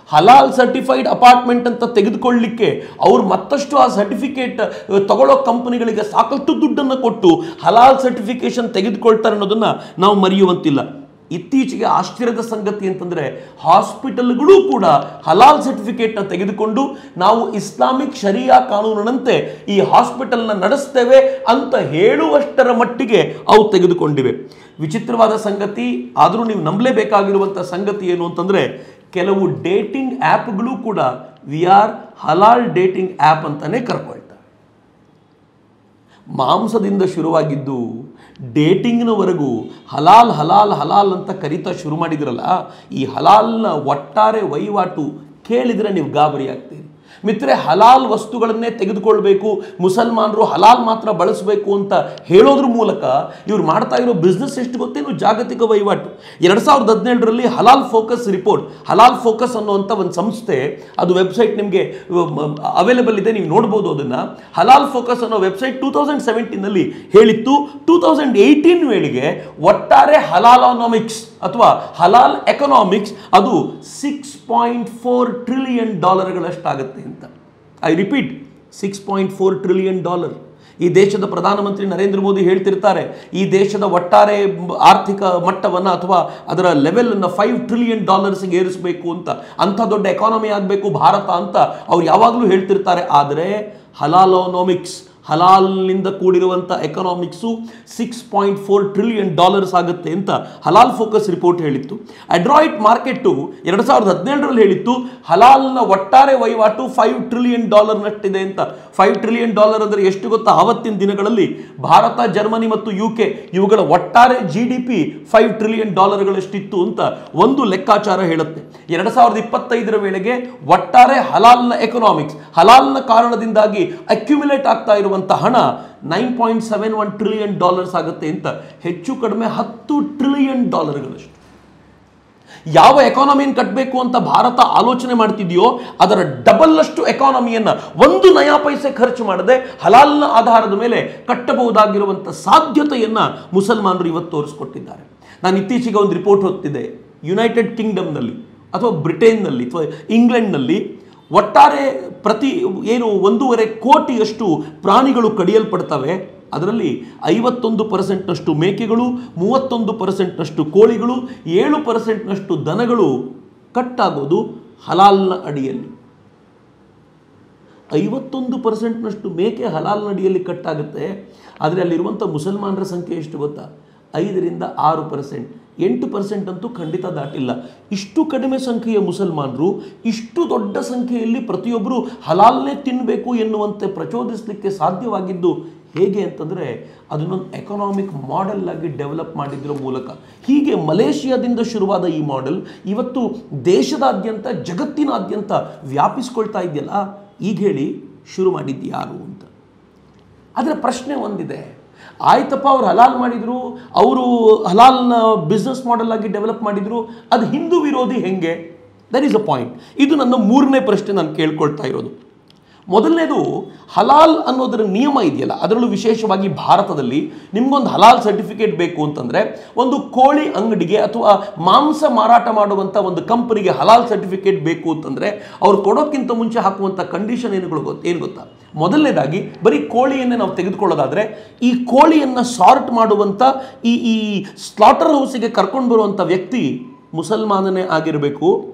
ಹಲಾಲ್ ಸರ್ಟಿಫೈಡ್ ಅಪಾರ್ಟ್ಮೆಂಟ್ ಅಂತ ತೆಗೆದುಕೊಳ್ಳಲಿಕ್ಕೆ ಅವರು ಮತ್ತಷ್ಟು ಆ ಸರ್ಟಿಫಿಕೇಟ್ ತಗೊಳ್ಳೋ ಕಂಪನಿಗಳಿಗೆ ಸಾಕಷ್ಟು ದುಡ್ಡನ್ನು ಕೊಟ್ಟು ಹಲಾಲ್ ಸರ್ಟಿಫಿಕೇಶನ್ ತೆಗೆದುಕೊಳ್ತಾರೆ ಅನ್ನೋದನ್ನು ನಾವು ಮರೆಯುವಂತಿಲ್ಲ. ಇತ್ತೀಚೆಗೆ ಆಶ್ಚರ್ಯದ ಸಂಗತಿ ಅಂತಂದ್ರೆ ಹಾಸ್ಪಿಟಲ್ಗಳು ಕೂಡ ಹಲಾಲ್ ಸರ್ಟಿಫಿಕೇಟ್ನ ತೆಗೆದುಕೊಂಡು ನಾವು ಇಸ್ಲಾಮಿಕ್ ಶರಿಯಾ ಕಾನೂನಿನಂತೆ ಈ ಹಾಸ್ಪಿಟಲ್ನ ನಡೆಸ್ತೇವೆ ಅಂತ ಹೇಳುವಷ್ಟರ ಮಟ್ಟಿಗೆ ಅವು ತೆಗೆದುಕೊಂಡಿವೆ. ವಿಚಿತ್ರವಾದ ಸಂಗತಿ, ಆದರೂ ನೀವು ನಂಬಲೇಬೇಕಾಗಿರುವಂಥ ಸಂಗತಿ ಏನು ಅಂತಂದ್ರೆ, ಕೆಲವು ಡೇಟಿಂಗ್ ಆ್ಯಪ್ಗಳು ಕೂಡ we are halal dating app ಅಂತಾನೆ ಕರ್ಕೊಳ್ತಾರೆ. ಮಾಂಸದಿಂದ ಶುರುವಾಗಿದ್ದು ಡೇಟಿಂಗ್ನವರೆಗೂ ಹಲಾಲ್ ಹಲಾಲ್ ಹಲಾಲ್ ಅಂತ ಕರೀತಾ ಶುರು ಮಾಡಿದ್ರಲ್ಲ, ಈ ಹಲಾಲ್ನ ಒಟ್ಟಾರೆ ವಹಿವಾಟು ಕೇಳಿದರೆ ನೀವು ಗಾಬರಿ ಆಗ್ತೀರಿ. ಮಿತ್ರೆ, ಹಲಾಲ್ ವಸ್ತುಗಳನ್ನೇ ತೆಗೆದುಕೊಳ್ಬೇಕು, ಮುಸಲ್ಮಾನರು ಹಲಾಲ್ ಮಾತ್ರ ಬಳಸಬೇಕು ಅಂತ ಹೇಳೋದ್ರ ಮೂಲಕ ಇವ್ರು ಮಾಡ್ತಾ ಇರೋ ಬಿಸ್ನೆಸ್ ಎಷ್ಟು ಗೊತ್ತೇನು? ಜಾಗತಿಕ ವಹಿವಾಟು. 2017ರಲ್ಲಿ ಹಲಾಲ್ ಫೋಕಸ್ ರಿಪೋರ್ಟ್, ಹಲಾಲ್ ಫೋಕಸ್ ಅನ್ನುವಂಥ ಒಂದು ಸಂಸ್ಥೆ, ಅದು ವೆಬ್ಸೈಟ್ ನಿಮಗೆ ಅವೈಲೇಬಲ್ ಇದೆ, ನೀವು ನೋಡ್ಬೋದು ಅದನ್ನು. ಹಲಾಲ್ ಫೋಕಸ್ ಅನ್ನೋ ವೆಬ್ಸೈಟ್ 2017ನಲ್ಲಿ ಹೇಳಿತ್ತು 2018 ವೇಳೆಗೆ ಒಟ್ಟಾರೆ ಹಲಾಲೋನಾಮಿಕ್ಸ್ ಅಥವಾ ಹಲಾಲ್ ಎಕನಾಮಿಕ್ಸ್ ಅದು $6.4 ಟ್ರಿಲಿಯನ್ ಗಳಷ್ಟಾಗುತ್ತೆ ಅಂತ. I repeat, $6.4 trillion. ಈ ದೇಶದ ಪ್ರಧಾನಮಂತ್ರಿ ನರೇಂದ್ರ ಮೋದಿ ಹೇಳ್ತಿರ್ತಾರೆ, ಈ ದೇಶದ ಒಟ್ಟಾರೆ ಆರ್ಥಿಕ ಮಟ್ಟವನ್ನು ಅಥವಾ ಅದರ ಲೆವೆಲನ್ನು $5 ಟ್ರಿಲಿಯನ್ ಏರಿಸಬೇಕು ಅಂತ, ಅಂಥ ದೊಡ್ಡ ಎಕಾನಮಿ ಆಗಬೇಕು ಭಾರತ ಅಂತ ಅವ್ರು ಯಾವಾಗಲೂ ಹೇಳ್ತಿರ್ತಾರೆ. ಆದರೆ ಹಲಾಲೋನಾಮಿಕ್ಸ್, ಹಲಾಲ್ನಿಂದ ಕೂಡಿರುವಂಥ ಎಕನಾಮಿಕ್ಸು $6.4 ಟ್ರಿಲಿಯನ್ ಆಗುತ್ತೆ ಅಂತ ಹಲಾಲ್ ಫೋಕಸ್ ರಿಪೋರ್ಟ್ ಹೇಳಿತ್ತು. ಅಡ್ರಾಯ್ಟ್ ಮಾರ್ಕೆಟು 2017ರಲ್ಲಿ ಹೇಳಿತ್ತು ಹಲಾಲ್ನ ಒಟ್ಟಾರೆ ವಹಿವಾಟು $5 ಟ್ರಿಲಿಯನ್ ನಷ್ಟಿದೆ ಅಂತ. $5 ಟ್ರಿಲಿಯನ್ ಅಂದರೆ ಎಷ್ಟು ಗೊತ್ತಾ? ಆವತ್ತಿನ ದಿನಗಳಲ್ಲಿ ಭಾರತ, ಜರ್ಮನಿ ಮತ್ತು UK ಇವುಗಳ ಒಟ್ಟಾರೆ GDP $5 ಟ್ರಿಲಿಯನ್ ಗಳಷ್ಟಿತ್ತು ಅಂತ ಒಂದು ಲೆಕ್ಕಾಚಾರ ಹೇಳುತ್ತೆ. 2025ರ ವೇಳೆಗೆ ಒಟ್ಟಾರೆ ಹಲಾಲ್ನ ಎಕನಾಮಿಕ್ಸ್, ಹಲಾಲ್ನ ಕಾರಣದಿಂದಾಗಿ ಅಕ್ಯುಮುಲೇಟ್ ಆಗ್ತಾ ಇರುವ ಹಣ $9.71 ಟ್ರಿಲಿಯನ್ ಆಗುತ್ತೆ ಅಂತ. ಹೆಚ್ಚು ಕಡಿಮೆ $10 ಟ್ರಿಲಿಯನ್ ಗಳಷ್ಟು. ಯಾವ ಎಕಾನಮಿಯನ್ನು ಕಟ್ಟಬೇಕು ಅಂತ ಭಾರತ ಆಲೋಚನೆ ಮಾಡ್ತಿದೆಯೋ ಅದರ ಡಬಲ್ ಅಷ್ಟು ಎಕಾನಮಿಯನ್ನ ಒಂದು ನಯಾ ಪೈಸೆ ಖರ್ಚು ಮಾಡದೆ ಹಲಾಲ್ನ ಆಧಾರದ ಮೇಲೆ ಕಟ್ಟಬಹುದಾಗಿರುವಂಥ ಸಾಧ್ಯತೆಯನ್ನ ಮುಸಲ್ಮಾನರು ಇವತ್ತು ತೋರಿಸ್ಕೊಟ್ಟಿದ್ದಾರೆ. ನಾನು ಇತ್ತೀಚೆಗೆ ಒಂದು ರಿಪೋರ್ಟ್ ಓದ್ತಿದ್ದೆ, ಯುನೈಟೆಡ್ ಕಿಂಗ್ಡಮ್ನಲ್ಲಿ ಅಥವಾ ಬ್ರಿಟನ್ನಲ್ಲಿ ಅಥವಾ ಇಂಗ್ಲೆಂಡ್ನಲ್ಲಿ ಒಟ್ಟಾರೆ ಪ್ರತಿ 1.5 ಕೋಟಿಯಷ್ಟು ಪ್ರಾಣಿಗಳು ಕಡಿಯಲ್ಪಡ್ತವೆ. ಅದರಲ್ಲಿ 51% ಮೇಕೆಗಳು, 31% ಕೋಳಿಗಳು, 7% ದನಗಳು ಕಟ್ಟಾಗೋದು ಹಲಾಲ್ನ ಅಡಿಯಲ್ಲಿ. 51% ಮೇಕೆ ಹಲಾಲ್ನ ಅಡಿಯಲ್ಲಿ ಕಟ್ಟಾಗುತ್ತೆ. ಆದರೆ ಅಲ್ಲಿರುವಂಥ ಮುಸಲ್ಮಾನರ ಸಂಖ್ಯೆ ಎಷ್ಟು ಗೊತ್ತಾ? 5ರಿಂದ 6%, 8% ಅಂತೂ ಖಂಡಿತ ದಾಟಿಲ್ಲ. ಇಷ್ಟು ಕಡಿಮೆ ಸಂಖ್ಯೆಯ ಮುಸಲ್ಮಾನರು ಇಷ್ಟು ದೊಡ್ಡ ಸಂಖ್ಯೆಯಲ್ಲಿ ಪ್ರತಿಯೊಬ್ಬರು ಹಲಾಲ್ನೇ ತಿನ್ನಬೇಕು ಎನ್ನುವಂತೆ ಪ್ರಚೋದಿಸಲಿಕ್ಕೆ ಸಾಧ್ಯವಾಗಿದ್ದು ಹೇಗೆ ಅಂತಂದರೆ ಅದನ್ನೊಂದು ಎಕನಾಮಿಕ್ ಮಾಡೆಲ್ ಆಗಿ ಡೆವಲಪ್ ಮಾಡಿದ್ರ ಮೂಲಕ. ಹೀಗೆ ಮಲೇಷಿಯಾದಿಂದ ಶುರುವಾದ ಈ ಮಾಡೆಲ್ ಇವತ್ತು ದೇಶದಾದ್ಯಂತ, ಜಗತ್ತಿನಾದ್ಯಂತ ವ್ಯಾಪಿಸ್ಕೊಳ್ತಾ ಇದೆಯಲ್ಲ. ಈಗ ಹೇಳಿ, ಶುರು ಮಾಡಿದ್ದು ಯಾರು ಅಂತ. ಆದರೆ ಪ್ರಶ್ನೆ ಒಂದಿದೆ, ಆಯ್ತಪ್ಪ ಅವ್ರು ಹಲಾಲ್ ಮಾಡಿದ್ರು, ಅವರು ಹಲಾಲ್ನ ಬಿಸ್ನೆಸ್ ಮಾಡೆಲ್ ಆಗಿ ಡೆವಲಪ್ ಮಾಡಿದ್ರು, ಅದು ಹಿಂದೂ ವಿರೋಧಿ ಹೆಂಗೆ? That is a point. ಇದು ನನ್ನ 3ನೇ ಪ್ರಶ್ನೆ ನಾನು ಕೇಳ್ಕೊಳ್ತಾ ಇರೋದು. ಮೊದಲನೇದು, ಹಲಾಲ್ ಅನ್ನೋದರ ನಿಯಮ ಇದೆಯಲ್ಲ, ಅದರಲ್ಲೂ ವಿಶೇಷವಾಗಿ ಭಾರತದಲ್ಲಿ ನಿಮಗೊಂದು ಹಲಾಲ್ ಸರ್ಟಿಫಿಕೇಟ್ ಬೇಕು ಅಂತಂದರೆ ಒಂದು ಕೋಳಿ ಅಂಗಡಿಗೆ ಅಥವಾ ಮಾಂಸ ಮಾರಾಟ ಮಾಡುವಂಥ ಒಂದು ಕಂಪನಿಗೆ ಹಲಾಲ್ ಸರ್ಟಿಫಿಕೇಟ್ ಬೇಕು ಅಂತಂದರೆ ಅವ್ರು ಕೊಡೋಕ್ಕಿಂತ ಮುಂಚೆ ಹಾಕುವಂಥ ಕಂಡೀಷನ್ ಏನು ಗೊತ್ತಾ? ಮೊದಲನೇದಾಗಿ ಬರೀ ಕೋಳಿಯನ್ನೇ ನಾವು ತೆಗೆದುಕೊಳ್ಳೋದಾದರೆ ಈ ಕೋಳಿಯನ್ನು ಸಾರ್ಟ್ ಮಾಡುವಂಥ ಈ ಸ್ಲಾಟರ್ ಹೌಸಿಗೆ ಕರ್ಕೊಂಡು ಬರುವಂಥ ವ್ಯಕ್ತಿ ಮುಸಲ್ಮಾನನೇ ಆಗಿರಬೇಕು.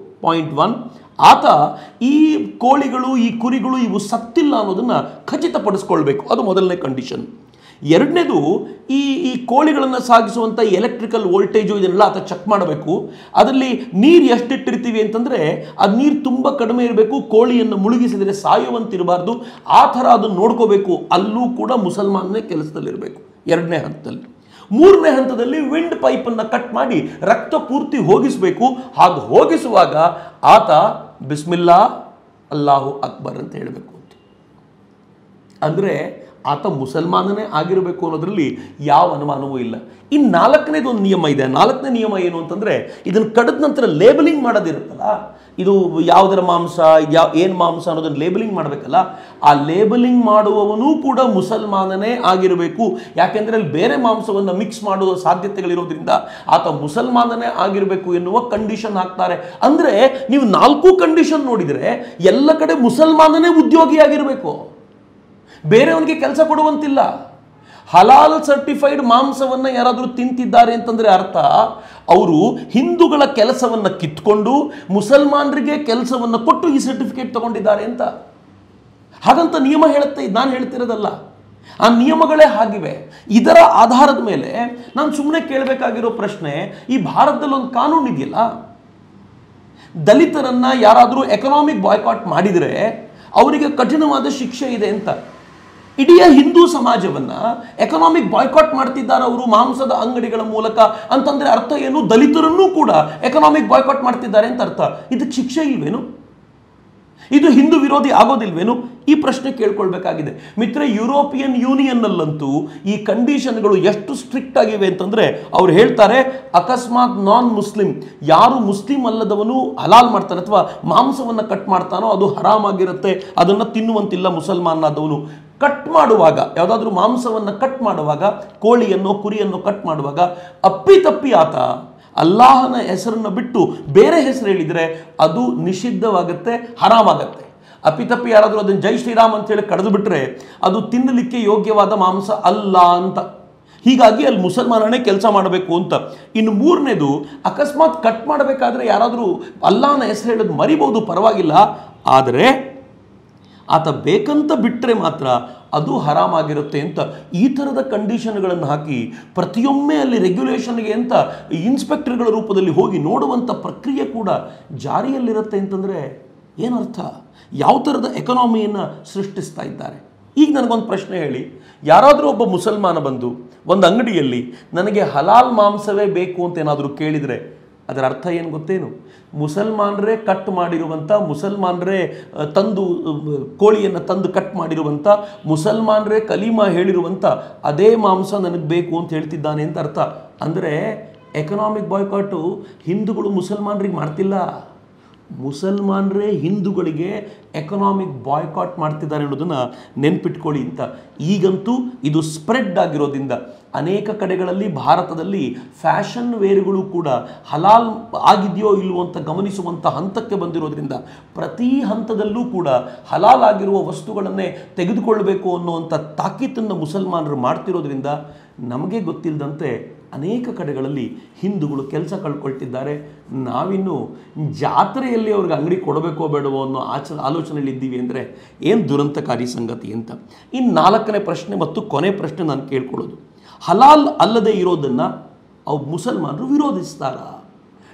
ಪಾಯಿಂಟ್ 1. ಆತ ಈ ಕೋಳಿಗಳು, ಈ ಕುರಿಗಳು ಇವು ಸತ್ತಿಲ್ಲ ಅನ್ನೋದನ್ನು ಖಚಿತಪಡಿಸ್ಕೊಳ್ಬೇಕು. ಅದು ಮೊದಲನೇ ಕಂಡೀಷನ್. ಎರಡನೇದು, ಈ ಕೋಳಿಗಳನ್ನು ಸಾಗಿಸುವಂಥ ಎಲೆಕ್ಟ್ರಿಕಲ್ ವೋಲ್ಟೇಜು ಇದನ್ನೆಲ್ಲ ಆತ ಚೆಕ್ ಮಾಡಬೇಕು. ಅದರಲ್ಲಿ ನೀರು ಎಷ್ಟಿಟ್ಟಿರ್ತೀವಿ ಅಂತಂದರೆ ಅದು ನೀರು ತುಂಬ ಕಡಿಮೆ ಇರಬೇಕು, ಕೋಳಿಯನ್ನು ಮುಳುಗಿಸಿದರೆ ಸಾಯುವಂತಿರಬಾರ್ದು, ಆ ಥರ ಅದನ್ನು ನೋಡ್ಕೋಬೇಕು. ಅಲ್ಲೂ ಕೂಡ ಮುಸಲ್ಮಾನನೇ ಕೆಲಸದಲ್ಲಿರಬೇಕು 2ನೇ ಹಂತದಲ್ಲಿ. 3ನೇ ಹಂತದಲ್ಲಿ ವಿಂಡ್ ಪೈಪನ್ನು ಕಟ್ ಮಾಡಿ ರಕ್ತ ಪೂರ್ತಿ ಹೋಗಿಸಬೇಕು. ಹಾಗೆ ಹೋಗಿಸುವಾಗ ಆತ ಬಿಸ್ಮಿಲ್ಲಾ ಅಲ್ಲಾಹು ಅಕ್ಬರ್ ಅಂತ ಹೇಳಬೇಕು. ಅಂದರೆ ಆತ ಮುಸಲ್ಮಾನನೇ ಆಗಿರಬೇಕು ಅನ್ನೋದ್ರಲ್ಲಿ ಯಾವ ಅನುಮಾನವೂ ಇಲ್ಲ. ಇನ್ನು 4ನೇದು ಒಂದು ನಿಯಮ ಇದೆ. 4ನೇ ನಿಯಮ ಏನು ಅಂತಂದರೆ ಇದನ್ನು ಕಡಿದ ನಂತರ ಲೇಬಲಿಂಗ್ ಮಾಡೋದಿರುತ್ತಲ್ಲ, ಇದು ಯಾವುದರ ಮಾಂಸ, ಏನು ಮಾಂಸ ಅನ್ನೋದನ್ನು ಲೇಬಲಿಂಗ್ ಮಾಡಬೇಕಲ್ಲ, ಆ ಲೇಬಲಿಂಗ್ ಮಾಡುವವನೂ ಕೂಡ ಮುಸಲ್ಮಾನನೇ ಆಗಿರಬೇಕು. ಯಾಕೆಂದರೆ ಅಲ್ಲಿ ಬೇರೆ ಮಾಂಸವನ್ನು ಮಿಕ್ಸ್ ಮಾಡುವ ಸಾಧ್ಯತೆಗಳಿರೋದ್ರಿಂದ ಆತ ಮುಸಲ್ಮಾನನೇ ಆಗಿರಬೇಕು ಎನ್ನುವ ಕಂಡೀಷನ್ ಹಾಕ್ತಾರೆ. ಅಂದರೆ ನೀವು 4 ಕಂಡೀಷನ್ ನೋಡಿದರೆ ಎಲ್ಲ ಕಡೆ ಮುಸಲ್ಮಾನನೇ ಉದ್ಯೋಗಿಯಾಗಿರಬೇಕು, ಬೇರೆಯವನಿಗೆ ಕೆಲಸ ಕೊಡುವಂತಿಲ್ಲ. ಹಲಾಲ್ ಸರ್ಟಿಫೈಡ್ ಮಾಂಸವನ್ನು ಯಾರಾದರೂ ತಿಂತಿದ್ದಾರೆ ಅಂತಂದ್ರೆ ಅರ್ಥ ಅವರು ಹಿಂದೂಗಳ ಕೆಲಸವನ್ನು ಕಿತ್ಕೊಂಡು ಮುಸಲ್ಮಾನರಿಗೆ ಕೆಲಸವನ್ನು ಕೊಟ್ಟು ಈ ಸರ್ಟಿಫಿಕೇಟ್ ತಗೊಂಡಿದ್ದಾರೆ ಅಂತ. ಹಾಗಂತ ನಿಯಮ ಹೇಳುತ್ತೆ, ನಾನು ಹೇಳ್ತಿರೋದಲ್ಲ, ಆ ನಿಯಮಗಳೇ ಹಾಗಿವೆ. ಇದರ ಆಧಾರದ ಮೇಲೆ ನಾನು ಸುಮ್ಮನೆ ಕೇಳಬೇಕಾಗಿರೋ ಪ್ರಶ್ನೆ, ಈ ಭಾರತದಲ್ಲಿ ಒಂದು ಕಾನೂನು ಇದೆಯಲ್ಲ, ದಲಿತರನ್ನ ಯಾರಾದರೂ ಎಕನಾಮಿಕ್ ಬಾಯ್ಕಾಟ್ ಮಾಡಿದರೆ ಅವರಿಗೆ ಕಠಿಣವಾದ ಶಿಕ್ಷೆ ಇದೆ ಅಂತ. ಇಡೀ ಹಿಂದೂ ಸಮಾಜವನ್ನ ಎಕನಾಮಿಕ್ ಬಾಯ್ಕಾಟ್ ಮಾಡ್ತಿದ್ದಾರೆ ಅವರು ಮಾಂಸದ ಅಂಗಡಿಗಳ ಮೂಲಕ ಅಂತಂದ್ರೆ ಅರ್ಥ ಏನು? ದಲಿತರನ್ನೂ ಕೂಡ ಎಕನಾಮಿಕ್ ಬಾಯ್ಕಾಟ್ ಮಾಡ್ತಿದ್ದಾರೆ ಅಂತ ಅರ್ಥ. ಇದಕ್ಕೆ ಶಿಕ್ಷೆ ಇಲ್ವೇನು? ಇದು ಹಿಂದೂ ವಿರೋಧಿ ಆಗೋದಿಲ್ವೇನು? ಈ ಪ್ರಶ್ನೆ ಕೇಳ್ಕೊಳ್ಬೇಕಾಗಿದೆ ಮಿತ್ರ. ಯುರೋಪಿಯನ್ ಯೂನಿಯನ್ನಲ್ಲಂತೂ ಈ ಕಂಡೀಷನ್ಗಳು ಎಷ್ಟು ಸ್ಟ್ರಿಕ್ಟ್ ಆಗಿವೆ ಅಂತಂದ್ರೆ ಅವ್ರು ಹೇಳ್ತಾರೆ, ಅಕಸ್ಮಾತ್ ನಾನ್ ಮುಸ್ಲಿಂ, ಯಾರು ಮುಸ್ಲಿಂ ಅಲ್ಲದವನು ಹಲಾಲ್ ಮಾಡ್ತಾನೆ ಅಥವಾ ಮಾಂಸವನ್ನು ಕಟ್ ಮಾಡ್ತಾನೋ ಅದು ಹರಾಮಾಗಿರುತ್ತೆ, ಅದನ್ನು ತಿನ್ನುವಂತಿಲ್ಲ ಮುಸಲ್ಮಾನಾದವನು. ಕಟ್ ಮಾಡುವಾಗ, ಯಾವುದಾದ್ರೂ ಮಾಂಸವನ್ನು ಕಟ್ ಮಾಡುವಾಗ, ಕೋಳಿಯನ್ನು ಕುರಿಯನ್ನು ಕಟ್ ಮಾಡುವಾಗ ಅಪ್ಪಿತಪ್ಪಿ ಆತ ಅಲ್ಲಾಹನ ಹೆಸರನ್ನು ಬಿಟ್ಟು ಬೇರೆ ಹೆಸರು ಹೇಳಿದರೆ ಅದು ನಿಷಿದ್ಧವಾಗುತ್ತೆ, ಹರಾಮಾಗತ್ತೆ. ಅಪ್ಪಿತಪ್ಪಿ ಯಾರಾದರೂ ಅದನ್ನು ಜೈ ಶ್ರೀರಾಮ್ ಅಂತ ಹೇಳಿ ಕಡಿದು ಬಿಟ್ರೆ ಅದು ತಿನ್ನಲಿಕ್ಕೆ ಯೋಗ್ಯವಾದ ಮಾಂಸ ಅಲ್ಲ ಅಂತ. ಹೀಗಾಗಿ ಅಲ್ಲಿ ಮುಸಲ್ಮಾನನೇ ಕೆಲಸ ಮಾಡಬೇಕು ಅಂತ. ಇನ್ನು ಮೂರನೇದು, ಅಕಸ್ಮಾತ್ ಕಟ್ ಮಾಡಬೇಕಾದ್ರೆ ಯಾರಾದರೂ ಅಲ್ಲಾಹನ ಹೆಸರು ಹೇಳೋದು ಮರಿಬಹುದು, ಪರವಾಗಿಲ್ಲ, ಆದರೆ ಆತ ಬೇಕಂತ ಬಿಟ್ಟರೆ ಮಾತ್ರ ಅದು ಹರಾಮಾಗಿರುತ್ತೆ ಅಂತ. ಈ ಥರದ ಕಂಡೀಷನ್ಗಳನ್ನು ಹಾಕಿ ಪ್ರತಿಯೊಮ್ಮೆ ಅಲ್ಲಿ ರೆಗ್ಯುಲೇಷನ್ಗೆ ಅಂತ ಇನ್ಸ್ಪೆಕ್ಟರ್ಗಳ ರೂಪದಲ್ಲಿ ಹೋಗಿ ನೋಡುವಂಥ ಪ್ರಕ್ರಿಯೆ ಕೂಡ ಜಾರಿಯಲ್ಲಿರುತ್ತೆ ಅಂತಂದರೆ ಏನರ್ಥ? ಯಾವ ಥರದ ಎಕನಾಮಿಯನ್ನು ಸೃಷ್ಟಿಸ್ತಾ ಇದ್ದಾರೆ? ಈಗ ನನಗೊಂದು ಪ್ರಶ್ನೆ ಹೇಳಿ, ಯಾರಾದರೂ ಒಬ್ಬ ಮುಸಲ್ಮಾನ ಬಂದು ಒಂದು ಅಂಗಡಿಯಲ್ಲಿ ನನಗೆ ಹಲಾಲ್ ಮಾಂಸವೇ ಬೇಕು ಅಂತ ಏನಾದರೂ ಕೇಳಿದರೆ ಅದರ ಅರ್ಥ ಏನು ಗೊತ್ತೇನು? ಮುಸಲ್ಮಾನರೇ ಕಟ್ ಮಾಡಿರುವಂಥ, ಮುಸಲ್ಮಾನರೇ ತಂದು ಕೋಳಿಯನ್ನು ತಂದು ಕಟ್ ಮಾಡಿರುವಂಥ, ಮುಸಲ್ಮಾನರೇ ಕಲೀಮಾ ಹೇಳಿರುವಂಥ ಅದೇ ಮಾಂಸ ನನಗೆ ಬೇಕು ಅಂತ ಹೇಳ್ತಿದ್ದಾನೆ ಅಂತ ಅರ್ಥ. ಅಂದರೆ ಎಕನಾಮಿಕ್ ಬಾಯ್ಕಾಟು ಹಿಂದೂಗಳು ಮುಸಲ್ಮಾನರಿಗೆ ಮಾಡ್ತಿಲ್ಲ, ಮುಸಲ್ಮಾನರೇ ಹಿಂದೂಗಳಿಗೆ ಎಕನಾಮಿಕ್ ಬಾಯ್ಕಾಟ್ ಮಾಡ್ತಿದ್ದಾರೆ ಅನ್ನೋದನ್ನು ನೆನ್ಪಿಟ್ಕೊಳ್ಳಿ ಅಂತ. ಈಗಂತೂ ಇದು ಸ್ಪ್ರೆಡ್ ಆಗಿರೋದ್ರಿಂದ ಅನೇಕ ಕಡೆಗಳಲ್ಲಿ ಭಾರತದಲ್ಲಿ ಫ್ಯಾಷನ್ ವೇರ್ಗಳು ಕೂಡ ಹಲಾಲ್ ಆಗಿದೆಯೋ ಇಲ್ವೋ ಅಂತ ಗಮನಿಸುವಂಥ ಹಂತಕ್ಕೆ ಬಂದಿರೋದ್ರಿಂದ ಪ್ರತಿ ಹಂತದಲ್ಲೂ ಕೂಡ ಹಲಾಲ್ ಆಗಿರುವ ವಸ್ತುಗಳನ್ನೇ ತೆಗೆದುಕೊಳ್ಳಬೇಕು ಅನ್ನುವಂಥ ತಾಕೀತನ್ನು ಮುಸಲ್ಮಾನರು ಮಾಡ್ತಿರೋದ್ರಿಂದ ನಮಗೆ ಗೊತ್ತಿಲ್ಲದಂತೆ ಅನೇಕ ಕಡೆಗಳಲ್ಲಿ ಹಿಂದೂಗಳು ಕೆಲಸ ಕಳ್ಕೊಳ್ತಿದ್ದಾರೆ. ನಾವಿನ್ನು ಜಾತ್ರೆಯಲ್ಲಿ ಅವ್ರಿಗೆ ಅಂಗಡಿ ಕೊಡಬೇಕೋ ಬೇಡವೋ ಅನ್ನೋ ಆಲೋಚನೆಯಲ್ಲಿ ಇದ್ದೀವಿ ಅಂದರೆ ಏನು ದುರಂತಕಾರಿ ಸಂಗತಿ ಅಂತ. ಇನ್ನು ನಾಲ್ಕನೇ ಪ್ರಶ್ನೆ ಮತ್ತು ಕೊನೆ ಪ್ರಶ್ನೆ ನಾನು ಕೇಳ್ಕೊಳ್ಳೋದು, ಹಲಾಲ್ ಅಲ್ಲದೆ ಇರೋದನ್ನು ಅವು ಮುಸಲ್ಮಾನರು ವಿರೋಧಿಸ್ತಾರಾ?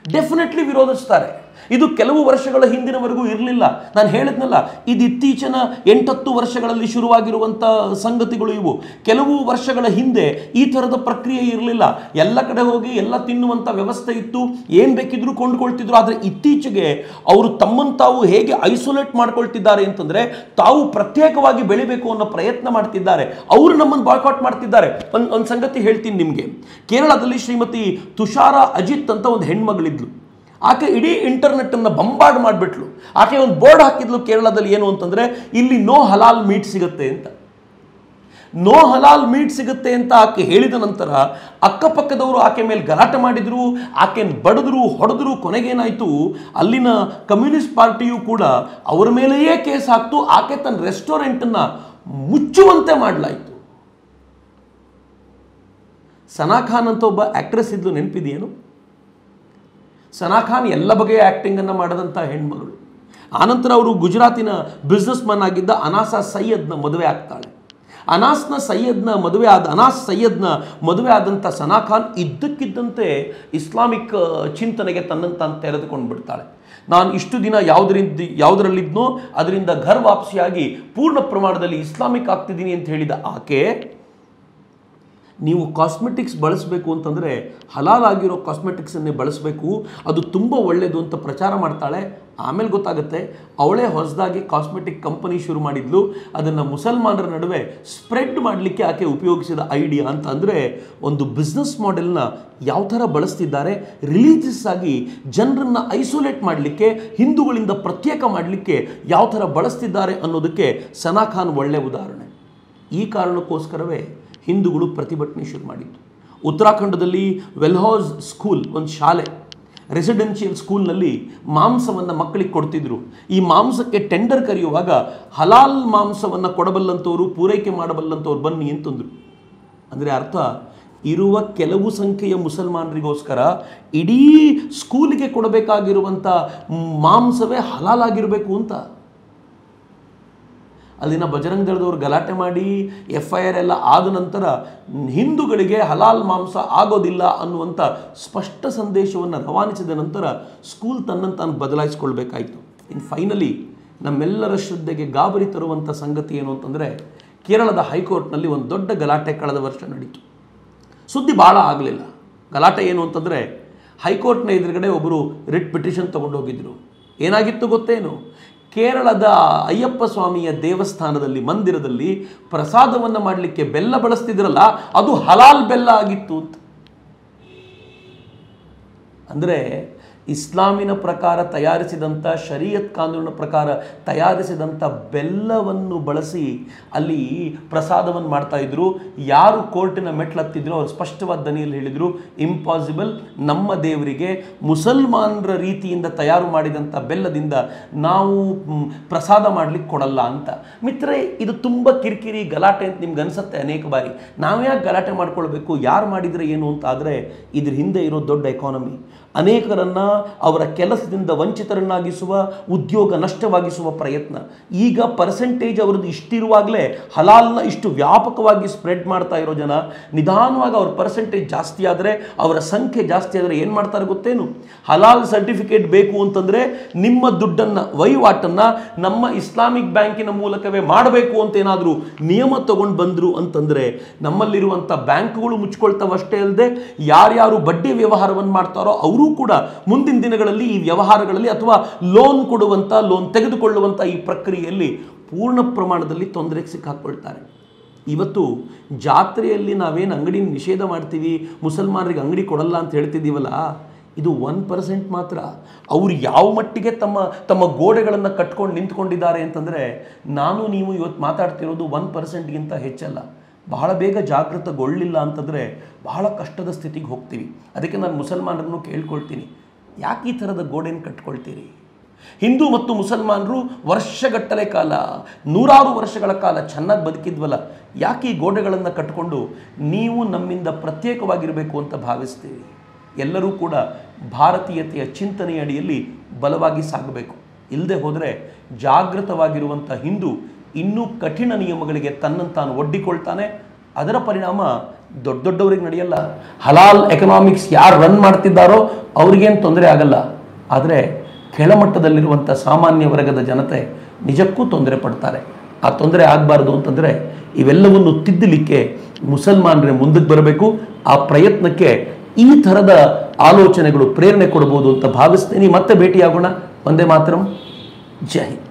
ಡೆಫಿನೆಟ್ಲಿ ವಿರೋಧಿಸ್ತಾರೆ. ಇದು ಕೆಲವು ವರ್ಷಗಳ ಹಿಂದಿನವರೆಗೂ ಇರಲಿಲ್ಲ. ನಾನು ಹೇಳಿದ್ನಲ್ಲ, ಇದು ಇತ್ತೀಚಿನ 8-10 ವರ್ಷಗಳಲ್ಲಿ ಶುರುವಾಗಿರುವಂಥ ಸಂಗತಿಗಳು ಇವು. ಕೆಲವು ವರ್ಷಗಳ ಹಿಂದೆ ಈ ಥರದ ಪ್ರಕ್ರಿಯೆ ಇರಲಿಲ್ಲ. ಎಲ್ಲ ಕಡೆ ಹೋಗಿ ಎಲ್ಲ ತಿನ್ನುವಂಥ ವ್ಯವಸ್ಥೆ ಇತ್ತು, ಏನು ಬೇಕಿದ್ರೂ ಕೊಂಡುಕೊಳ್ತಿದ್ರು. ಆದರೆ ಇತ್ತೀಚೆಗೆ ಅವರು ತಮ್ಮನ್ನು ತಾವು ಹೇಗೆ ಐಸೋಲೇಟ್ ಮಾಡ್ಕೊಳ್ತಿದ್ದಾರೆ ಅಂತಂದರೆ, ತಾವು ಪ್ರತ್ಯೇಕವಾಗಿ ಬೆಳಿಬೇಕು ಅನ್ನೋ ಪ್ರಯತ್ನ ಮಾಡ್ತಿದ್ದಾರೆ. ಅವರು ನಮ್ಮನ್ನು ಬಾಯ್ಕಾಟ್ ಮಾಡ್ತಿದ್ದಾರೆ. ಒಂದು ಸಂಗತಿ ಹೇಳ್ತೀನಿ ನಿಮಗೆ. ಕೇರಳದಲ್ಲಿ ಶ್ರೀಮತಿ ತುಷಾರಾ ಅಜಿತ್ ಅಂತ ಒಂದು ಹೆಣ್ಮಗಳಿದ್ಲು. ಆಕೆ ಇಡೀ ಇಂಟರ್ನೆಟ್ಟನ್ನು ಬಂಬಾರ್ಡ್ ಮಾಡಿಬಿಟ್ಲು. ಆಕೆ ಒಂದು ಬೋರ್ಡ್ ಹಾಕಿದ್ಲು ಕೇರಳದಲ್ಲಿ, ಏನು ಅಂತಂದರೆ ಇಲ್ಲಿ ನೋ ಹಲಾಲ್ ಮೀಟ್ ಸಿಗುತ್ತೆ ಅಂತ. ನೋ ಹಲಾಲ್ ಮೀಟ್ ಸಿಗುತ್ತೆ ಅಂತ ಆಕೆ ಹೇಳಿದ ನಂತರ ಅಕ್ಕಪಕ್ಕದವರು ಆಕೆ ಮೇಲೆ ಗಲಾಟೆ ಮಾಡಿದ್ರು, ಆಕೆಯನ್ನು ಬಡಿದ್ರು, ಹೊಡೆದ್ರು. ಕೊನೆಗೇನಾಯಿತು, ಅಲ್ಲಿನ ಕಮ್ಯುನಿಸ್ಟ್ ಪಾರ್ಟಿಯು ಕೂಡ ಅವರ ಮೇಲೆಯೇ ಕೇಸ್ ಹಾಕ್ತು. ಆಕೆ ತನ್ನ ರೆಸ್ಟೋರೆಂಟನ್ನು ಮುಚ್ಚುವಂತೆ ಮಾಡಲಾಯಿತು. ಸನಾ ಖಾನ್ ಅಂತ ಒಬ್ಬ ಆಕ್ಟ್ರೆಸ್ ಇದ್ಲು, ನೆನಪಿದೆಯೇನು? ಸನಾ ಖಾನ್ ಎಲ್ಲ ಬಗೆಯ ಆ್ಯಕ್ಟಿಂಗನ್ನು ಮಾಡಿದಂಥ ಹೆಣ್ಮಗಳು. ಆನಂತರ ಅವರು ಗುಜರಾತಿನ ಬಿಸ್ನೆಸ್ ಮನ್ ಆಗಿದ್ದ ಅನಾಸ್ ಸೈಯದ್ನ ಮದುವೆ ಆಗ್ತಾಳೆ. ಅನಾಸ್ ಸೈಯದ್ನ ಮದುವೆ ಆದಂಥ ಸನಾ ಖಾನ್ ಇದ್ದಕ್ಕಿದ್ದಂತೆ ಇಸ್ಲಾಮಿಕ್ ಚಿಂತನೆಗೆ ತನ್ನನ್ನು ತಾನು ತೆರೆದುಕೊಂಡು ಬಿಡ್ತಾಳೆ. ನಾನು ಇಷ್ಟು ದಿನ ಯಾವುದರಲ್ಲಿದ್ನೋ ಅದರಿಂದ ಘರ್ ವಾಪಸಿಯಾಗಿ ಪೂರ್ಣ ಪ್ರಮಾಣದಲ್ಲಿ ಇಸ್ಲಾಮಿಕ್ ಆಗ್ತಿದ್ದೀನಿ ಅಂತ ಹೇಳಿದ ಆಕೆ, ನೀವು ಕಾಸ್ಮೆಟಿಕ್ಸ್ ಬಳಸಬೇಕು ಅಂತಂದರೆ ಹಲಾಲ್ ಆಗಿರೋ ಕಾಸ್ಮೆಟಿಕ್ಸನ್ನೇ ಬಳಸಬೇಕು, ಅದು ತುಂಬ ಒಳ್ಳೆಯದು ಅಂತ ಪ್ರಚಾರ ಮಾಡ್ತಾಳೆ. ಆಮೇಲೆ ಗೊತ್ತಾಗುತ್ತೆ ಅವಳೇ ಹೊಸದಾಗಿ ಕಾಸ್ಮೆಟಿಕ್ ಕಂಪನಿ ಶುರು ಮಾಡಿದ್ಲು. ಅದನ್ನು ಮುಸಲ್ಮಾನರ ನಡುವೆ ಸ್ಪ್ರೆಡ್ ಮಾಡಲಿಕ್ಕೆ ಆಕೆ ಉಪಯೋಗಿಸಿದ ಐಡಿಯಾ ಅಂತ. ಅಂದರೆ ಒಂದು ಬಿಸ್ನೆಸ್ ಮಾಡೆಲ್ನ ಯಾವ ಥರ ಬಳಸ್ತಿದ್ದಾರೆ, ರಿಲೀಜಿಯಸ್ ಆಗಿ ಜನರನ್ನು ಐಸೋಲೇಟ್ ಮಾಡಲಿಕ್ಕೆ, ಹಿಂದೂಗಳಿಂದ ಪ್ರತ್ಯೇಕ ಮಾಡಲಿಕ್ಕೆ ಯಾವ ಥರ ಬಳಸ್ತಿದ್ದಾರೆ ಅನ್ನೋದಕ್ಕೆ ಸನಾ ಖಾನ್ ಒಳ್ಳೆಯ ಉದಾಹರಣೆ. ಈ ಕಾರಣಕ್ಕೋಸ್ಕರವೇ ಹಿಂದೂಗಳು ಪ್ರತಿಭಟನೆ ಶುರು ಮಾಡಿದ್ದು. ಉತ್ತರಾಖಂಡದಲ್ಲಿ ವೆಲ್ಹೌಸ್ ಸ್ಕೂಲ್, ಒಂದು ಶಾಲೆ, ರೆಸಿಡೆನ್ಷಿಯಲ್ ಸ್ಕೂಲ್ನಲ್ಲಿ ಮಾಂಸವನ್ನು ಮಕ್ಕಳಿಗೆ ಕೊಡ್ತಿದ್ರು. ಈ ಮಾಂಸಕ್ಕೆ ಟೆಂಡರ್ ಕರೆಯುವಾಗ ಹಲಾಲ್ ಮಾಂಸವನ್ನು ಕೊಡಬಲ್ಲಂಥವ್ರು, ಪೂರೈಕೆ ಮಾಡಬಲ್ಲಂಥವ್ರು ಬನ್ನಿ ಅಂತಂದರು. ಅಂದರೆ ಅರ್ಥ ಇರುವ ಕೆಲವು ಸಂಖ್ಯೆಯ ಮುಸಲ್ಮಾನರಿಗೋಸ್ಕರ ಇಡೀ ಸ್ಕೂಲಿಗೆ ಕೊಡಬೇಕಾಗಿರುವಂಥ ಮಾಂಸವೇ ಹಲಾಲಾಗಿರಬೇಕು ಅಂತ. ಅಲ್ಲಿನ ಬಜರಂಗ ದಳದವರು ಗಲಾಟೆ ಮಾಡಿ FIR ಎಲ್ಲ ಆದ ನಂತರ ಹಿಂದೂಗಳಿಗೆ ಹಲಾಲ್ ಮಾಂಸ ಆಗೋದಿಲ್ಲ ಅನ್ನುವಂಥ ಸ್ಪಷ್ಟ ಸಂದೇಶವನ್ನು ರವಾನಿಸಿದ ನಂತರ ಸ್ಕೂಲ್ ತನ್ನನ್ನು ತಾನು ಬದಲಾಯಿಸಿಕೊಳ್ಬೇಕಾಯಿತು. ಇನ್ನು ಫೈನಲಿ ನಮ್ಮೆಲ್ಲರ ಶ್ರದ್ಧೆಗೆ ಗಾಬರಿ ತರುವಂಥ ಸಂಗತಿ ಏನು ಅಂತಂದರೆ, ಕೇರಳದ ಹೈಕೋರ್ಟ್ನಲ್ಲಿ ಒಂದು ದೊಡ್ಡ ಗಲಾಟೆ ಕಳೆದ ವರ್ಷ ನಡೀತು. ಸುದ್ದಿ ಭಾಳ ಆಗಲಿಲ್ಲ. ಗಲಾಟೆ ಏನು ಅಂತಂದರೆ, ಹೈಕೋರ್ಟ್ನ ಎದುರುಗಡೆ ಒಬ್ಬರು ರಿಟ್ ಪಿಟಿಷನ್ ತೊಗೊಂಡು ಹೋಗಿದ್ರು. ಏನಾಗಿತ್ತು ಗೊತ್ತೇನು? ಕೇರಳದ ಅಯ್ಯಪ್ಪ ಸ್ವಾಮಿಯ ದೇವಸ್ಥಾನದಲ್ಲಿ, ಮಂದಿರದಲ್ಲಿ ಪ್ರಸಾದವನ್ನು ಮಾಡಲಿಕ್ಕೆ ಬೆಲ್ಲ ಬಳಸ್ತಿದ್ರಲ್ಲ, ಅದು ಹಲಾಲ್ ಬೆಲ್ಲ ಆಗಿತ್ತು ಅಂತ. ಅಂದರೆ ಇಸ್ಲಾಮಿನ ಪ್ರಕಾರ ತಯಾರಿಸಿದಂಥ, ಶರೀಯತ್ ಕಾನೂನಿನ ಪ್ರಕಾರ ತಯಾರಿಸಿದಂಥ ಬೆಲ್ಲವನ್ನು ಬಳಸಿ ಅಲ್ಲಿ ಪ್ರಸಾದವನ್ನು ಮಾಡ್ತಾಯಿದ್ರು. ಯಾರು ಕೋರ್ಟಿನ ಮೆಟ್ಲತ್ತಿದ್ರು ಅವರು ಸ್ಪಷ್ಟವಾದ ದನಿಯಲ್ಲಿ ಹೇಳಿದರು, ಇಂಪಾಸಿಬಲ್, ನಮ್ಮ ದೇವರಿಗೆ ಮುಸಲ್ಮಾನರ ರೀತಿಯಿಂದ ತಯಾರು ಮಾಡಿದಂಥ ಬೆಲ್ಲದಿಂದ ನಾವು ಪ್ರಸಾದ ಮಾಡಲಿಕ್ಕೆ ಕೊಡಲ್ಲ ಅಂತ. ಮಿತ್ರರೇ, ಇದು ತುಂಬ ಕಿರಿಕಿರಿ ಗಲಾಟೆ ಅಂತ ನಿಮ್ಗೆ ಅನಿಸುತ್ತೆ ಅನೇಕ ಬಾರಿ. ನಾವ್ಯಾಕೆ ಗಲಾಟೆ ಮಾಡ್ಕೊಳ್ಬೇಕು, ಯಾರು ಮಾಡಿದರೆ ಏನು ಅಂತ. ಆದರೆ ಇದ್ರ ಹಿಂದೆ ಇರೋ ದೊಡ್ಡ ಎಕಾನಮಿ, ಅನೇಕರನ್ನು ಅವರ ಕೆಲಸದಿಂದ ವಂಚಿತರನ್ನಾಗಿಸುವ, ಉದ್ಯೋಗ ನಷ್ಟವಾಗಿಸುವ ಪ್ರಯತ್ನ. ಈಗ ಪರ್ಸೆಂಟೇಜ್ ಅವರದ್ದು ಇಷ್ಟಿರುವಾಗಲೇ ಹಲಾಲ್ನ ಇಷ್ಟು ವ್ಯಾಪಕವಾಗಿ ಸ್ಪ್ರೆಡ್ ಮಾಡ್ತಾ ಇರೋ ಜನ ನಿಧಾನವಾಗಿ ಅವ್ರ ಪರ್ಸೆಂಟೇಜ್ ಜಾಸ್ತಿ ಆದರೆ, ಅವರ ಸಂಖ್ಯೆ ಜಾಸ್ತಿ ಆದರೆ ಏನು ಮಾಡ್ತಾರೆ ಗೊತ್ತೇನು? ಹಲಾಲ್ ಸರ್ಟಿಫಿಕೇಟ್ ಬೇಕು ಅಂತಂದರೆ ನಿಮ್ಮ ದುಡ್ಡನ್ನು, ವಹಿವಾಟನ್ನು ನಮ್ಮ ಇಸ್ಲಾಮಿಕ್ ಬ್ಯಾಂಕಿನ ಮೂಲಕವೇ ಮಾಡಬೇಕು ಅಂತ ಏನಾದರೂ ನಿಯಮ ತಗೊಂಡು ಬಂದರು ಅಂತಂದರೆ, ನಮ್ಮಲ್ಲಿರುವಂಥ ಬ್ಯಾಂಕ್ಗಳು ಮುಚ್ಕೊಳ್ತಾವಷ್ಟೇ ಅಲ್ಲದೆ ಯಾರ್ಯಾರು ಬಡ್ಡಿ ವ್ಯವಹಾರವನ್ನು ಮಾಡ್ತಾರೋ ಅವರು ಕೂಡ ಮುಂದಿನ ದಿನಗಳಲ್ಲಿ ಈ ವ್ಯವಹಾರಗಳಲ್ಲಿ ಅಥವಾ ಲೋನ್ ಕೊಡುವಂಥ, ಲೋನ್ ತೆಗೆದುಕೊಳ್ಳುವಂಥ ಈ ಪ್ರಕ್ರಿಯೆಯಲ್ಲಿ ಪೂರ್ಣ ಪ್ರಮಾಣದಲ್ಲಿ ತೊಂದರೆಗೆ ಸಿಕ್ಕಾಕೊಳ್ತಾರೆ. ಇವತ್ತು ಜಾತ್ರೆಯಲ್ಲಿ ನಾವೇನು ಅಂಗಡಿ ನಿಷೇಧ ಮಾಡ್ತೀವಿ, ಮುಸಲ್ಮಾನರಿಗೆ ಅಂಗಡಿ ಕೊಡಲ್ಲ ಅಂತ ಹೇಳ್ತಿದ್ದೀವಲ್ಲ, ಇದು 1% ಮಾತ್ರ. ಅವರು ಯಾವ ಮಟ್ಟಿಗೆ ತಮ್ಮ ಗೋಡೆಗಳನ್ನು ಕಟ್ಕೊಂಡು ನಿಂತ್ಕೊಂಡಿದ್ದಾರೆ ಅಂತಂದರೆ, ನಾನು ನೀವು ಇವತ್ತು ಮಾತಾಡ್ತಿರೋದು 1%ಗಿಂತ ಹೆಚ್ಚಲ್ಲ. ಬಹಳ ಬೇಗ ಜಾಗೃತಗೊಳ್ಳಿಲ್ಲ ಅಂತಂದರೆ ಬಹಳ ಕಷ್ಟದ ಸ್ಥಿತಿಗೆ ಹೋಗ್ತೀವಿ. ಅದಕ್ಕೆ ನಾನು ಮುಸಲ್ಮಾನರನ್ನು ಕೇಳ್ಕೊಳ್ತೀನಿ, ಯಾಕೆ ಈ ಥರದ ಗೋಡೆಯನ್ನು ಕಟ್ಕೊಳ್ತೀರಿ? ಹಿಂದೂ ಮತ್ತು ಮುಸಲ್ಮಾನರು ವರ್ಷಗಟ್ಟಲೆ ಕಾಲ, ನೂರಾರು ವರ್ಷಗಳ ಕಾಲ ಚೆನ್ನಾಗಿ ಬದುಕಿದ್ವಲ್ಲ, ಯಾಕೆ ಈ ಗೋಡೆಗಳನ್ನು ಕಟ್ಟಿಕೊಂಡು ನೀವು ನಮ್ಮಿಂದ ಪ್ರತ್ಯೇಕವಾಗಿರಬೇಕು ಅಂತ ಭಾವಿಸ್ತೀವಿ? ಎಲ್ಲರೂ ಕೂಡ ಭಾರತೀಯತೆಯ ಚಿಂತನೆಯ ಅಡಿಯಲ್ಲಿ ಬಲವಾಗಿ ಸಾಗಬೇಕು. ಇಲ್ಲದೆ ಹೋದರೆ ಜಾಗೃತವಾಗಿರುವಂಥ ಹಿಂದೂ ಇನ್ನೂ ಕಠಿಣ ನಿಯಮಗಳಿಗೆ ತನ್ನನ್ನು ತಾನು ಒಡ್ಡಿಕೊಳ್ತಾನೆ. ಅದರ ಪರಿಣಾಮ ದೊಡ್ಡ ದೊಡ್ಡವರಿಗೆ ನಡೆಯಲ್ಲ. ಹಲಾಲ್ ಎಕನಾಮಿಕ್ಸ್ ಯಾರು ರನ್ ಮಾಡ್ತಿದ್ದಾರೋ ಅವ್ರಿಗೇನು ತೊಂದರೆ ಆಗಲ್ಲ. ಆದರೆ ಕೆಳಮಟ್ಟದಲ್ಲಿರುವಂಥ ಸಾಮಾನ್ಯ ವರ್ಗದ ಜನತೆ ನಿಜಕ್ಕೂ ತೊಂದರೆ ಪಡ್ತಾರೆ. ಆ ತೊಂದರೆ ಆಗಬಾರ್ದು ಅಂತಂದರೆ ಇವೆಲ್ಲವನ್ನು ತಿದ್ದಲಿಕ್ಕೆ ಮುಸಲ್ಮಾನರೇ ಮುಂದಕ್ಕೆ ಬರಬೇಕು. ಆ ಪ್ರಯತ್ನಕ್ಕೆ ಈ ಥರದ ಆಲೋಚನೆಗಳು ಪ್ರೇರಣೆ ಕೊಡ್ಬೋದು ಅಂತ ಭಾವಿಸ್ತೀನಿ. ಮತ್ತೆ ಭೇಟಿಯಾಗೋಣ. ವಂದೇ ಮಾತರಂ. ಜೈ ಹಿಂದ್.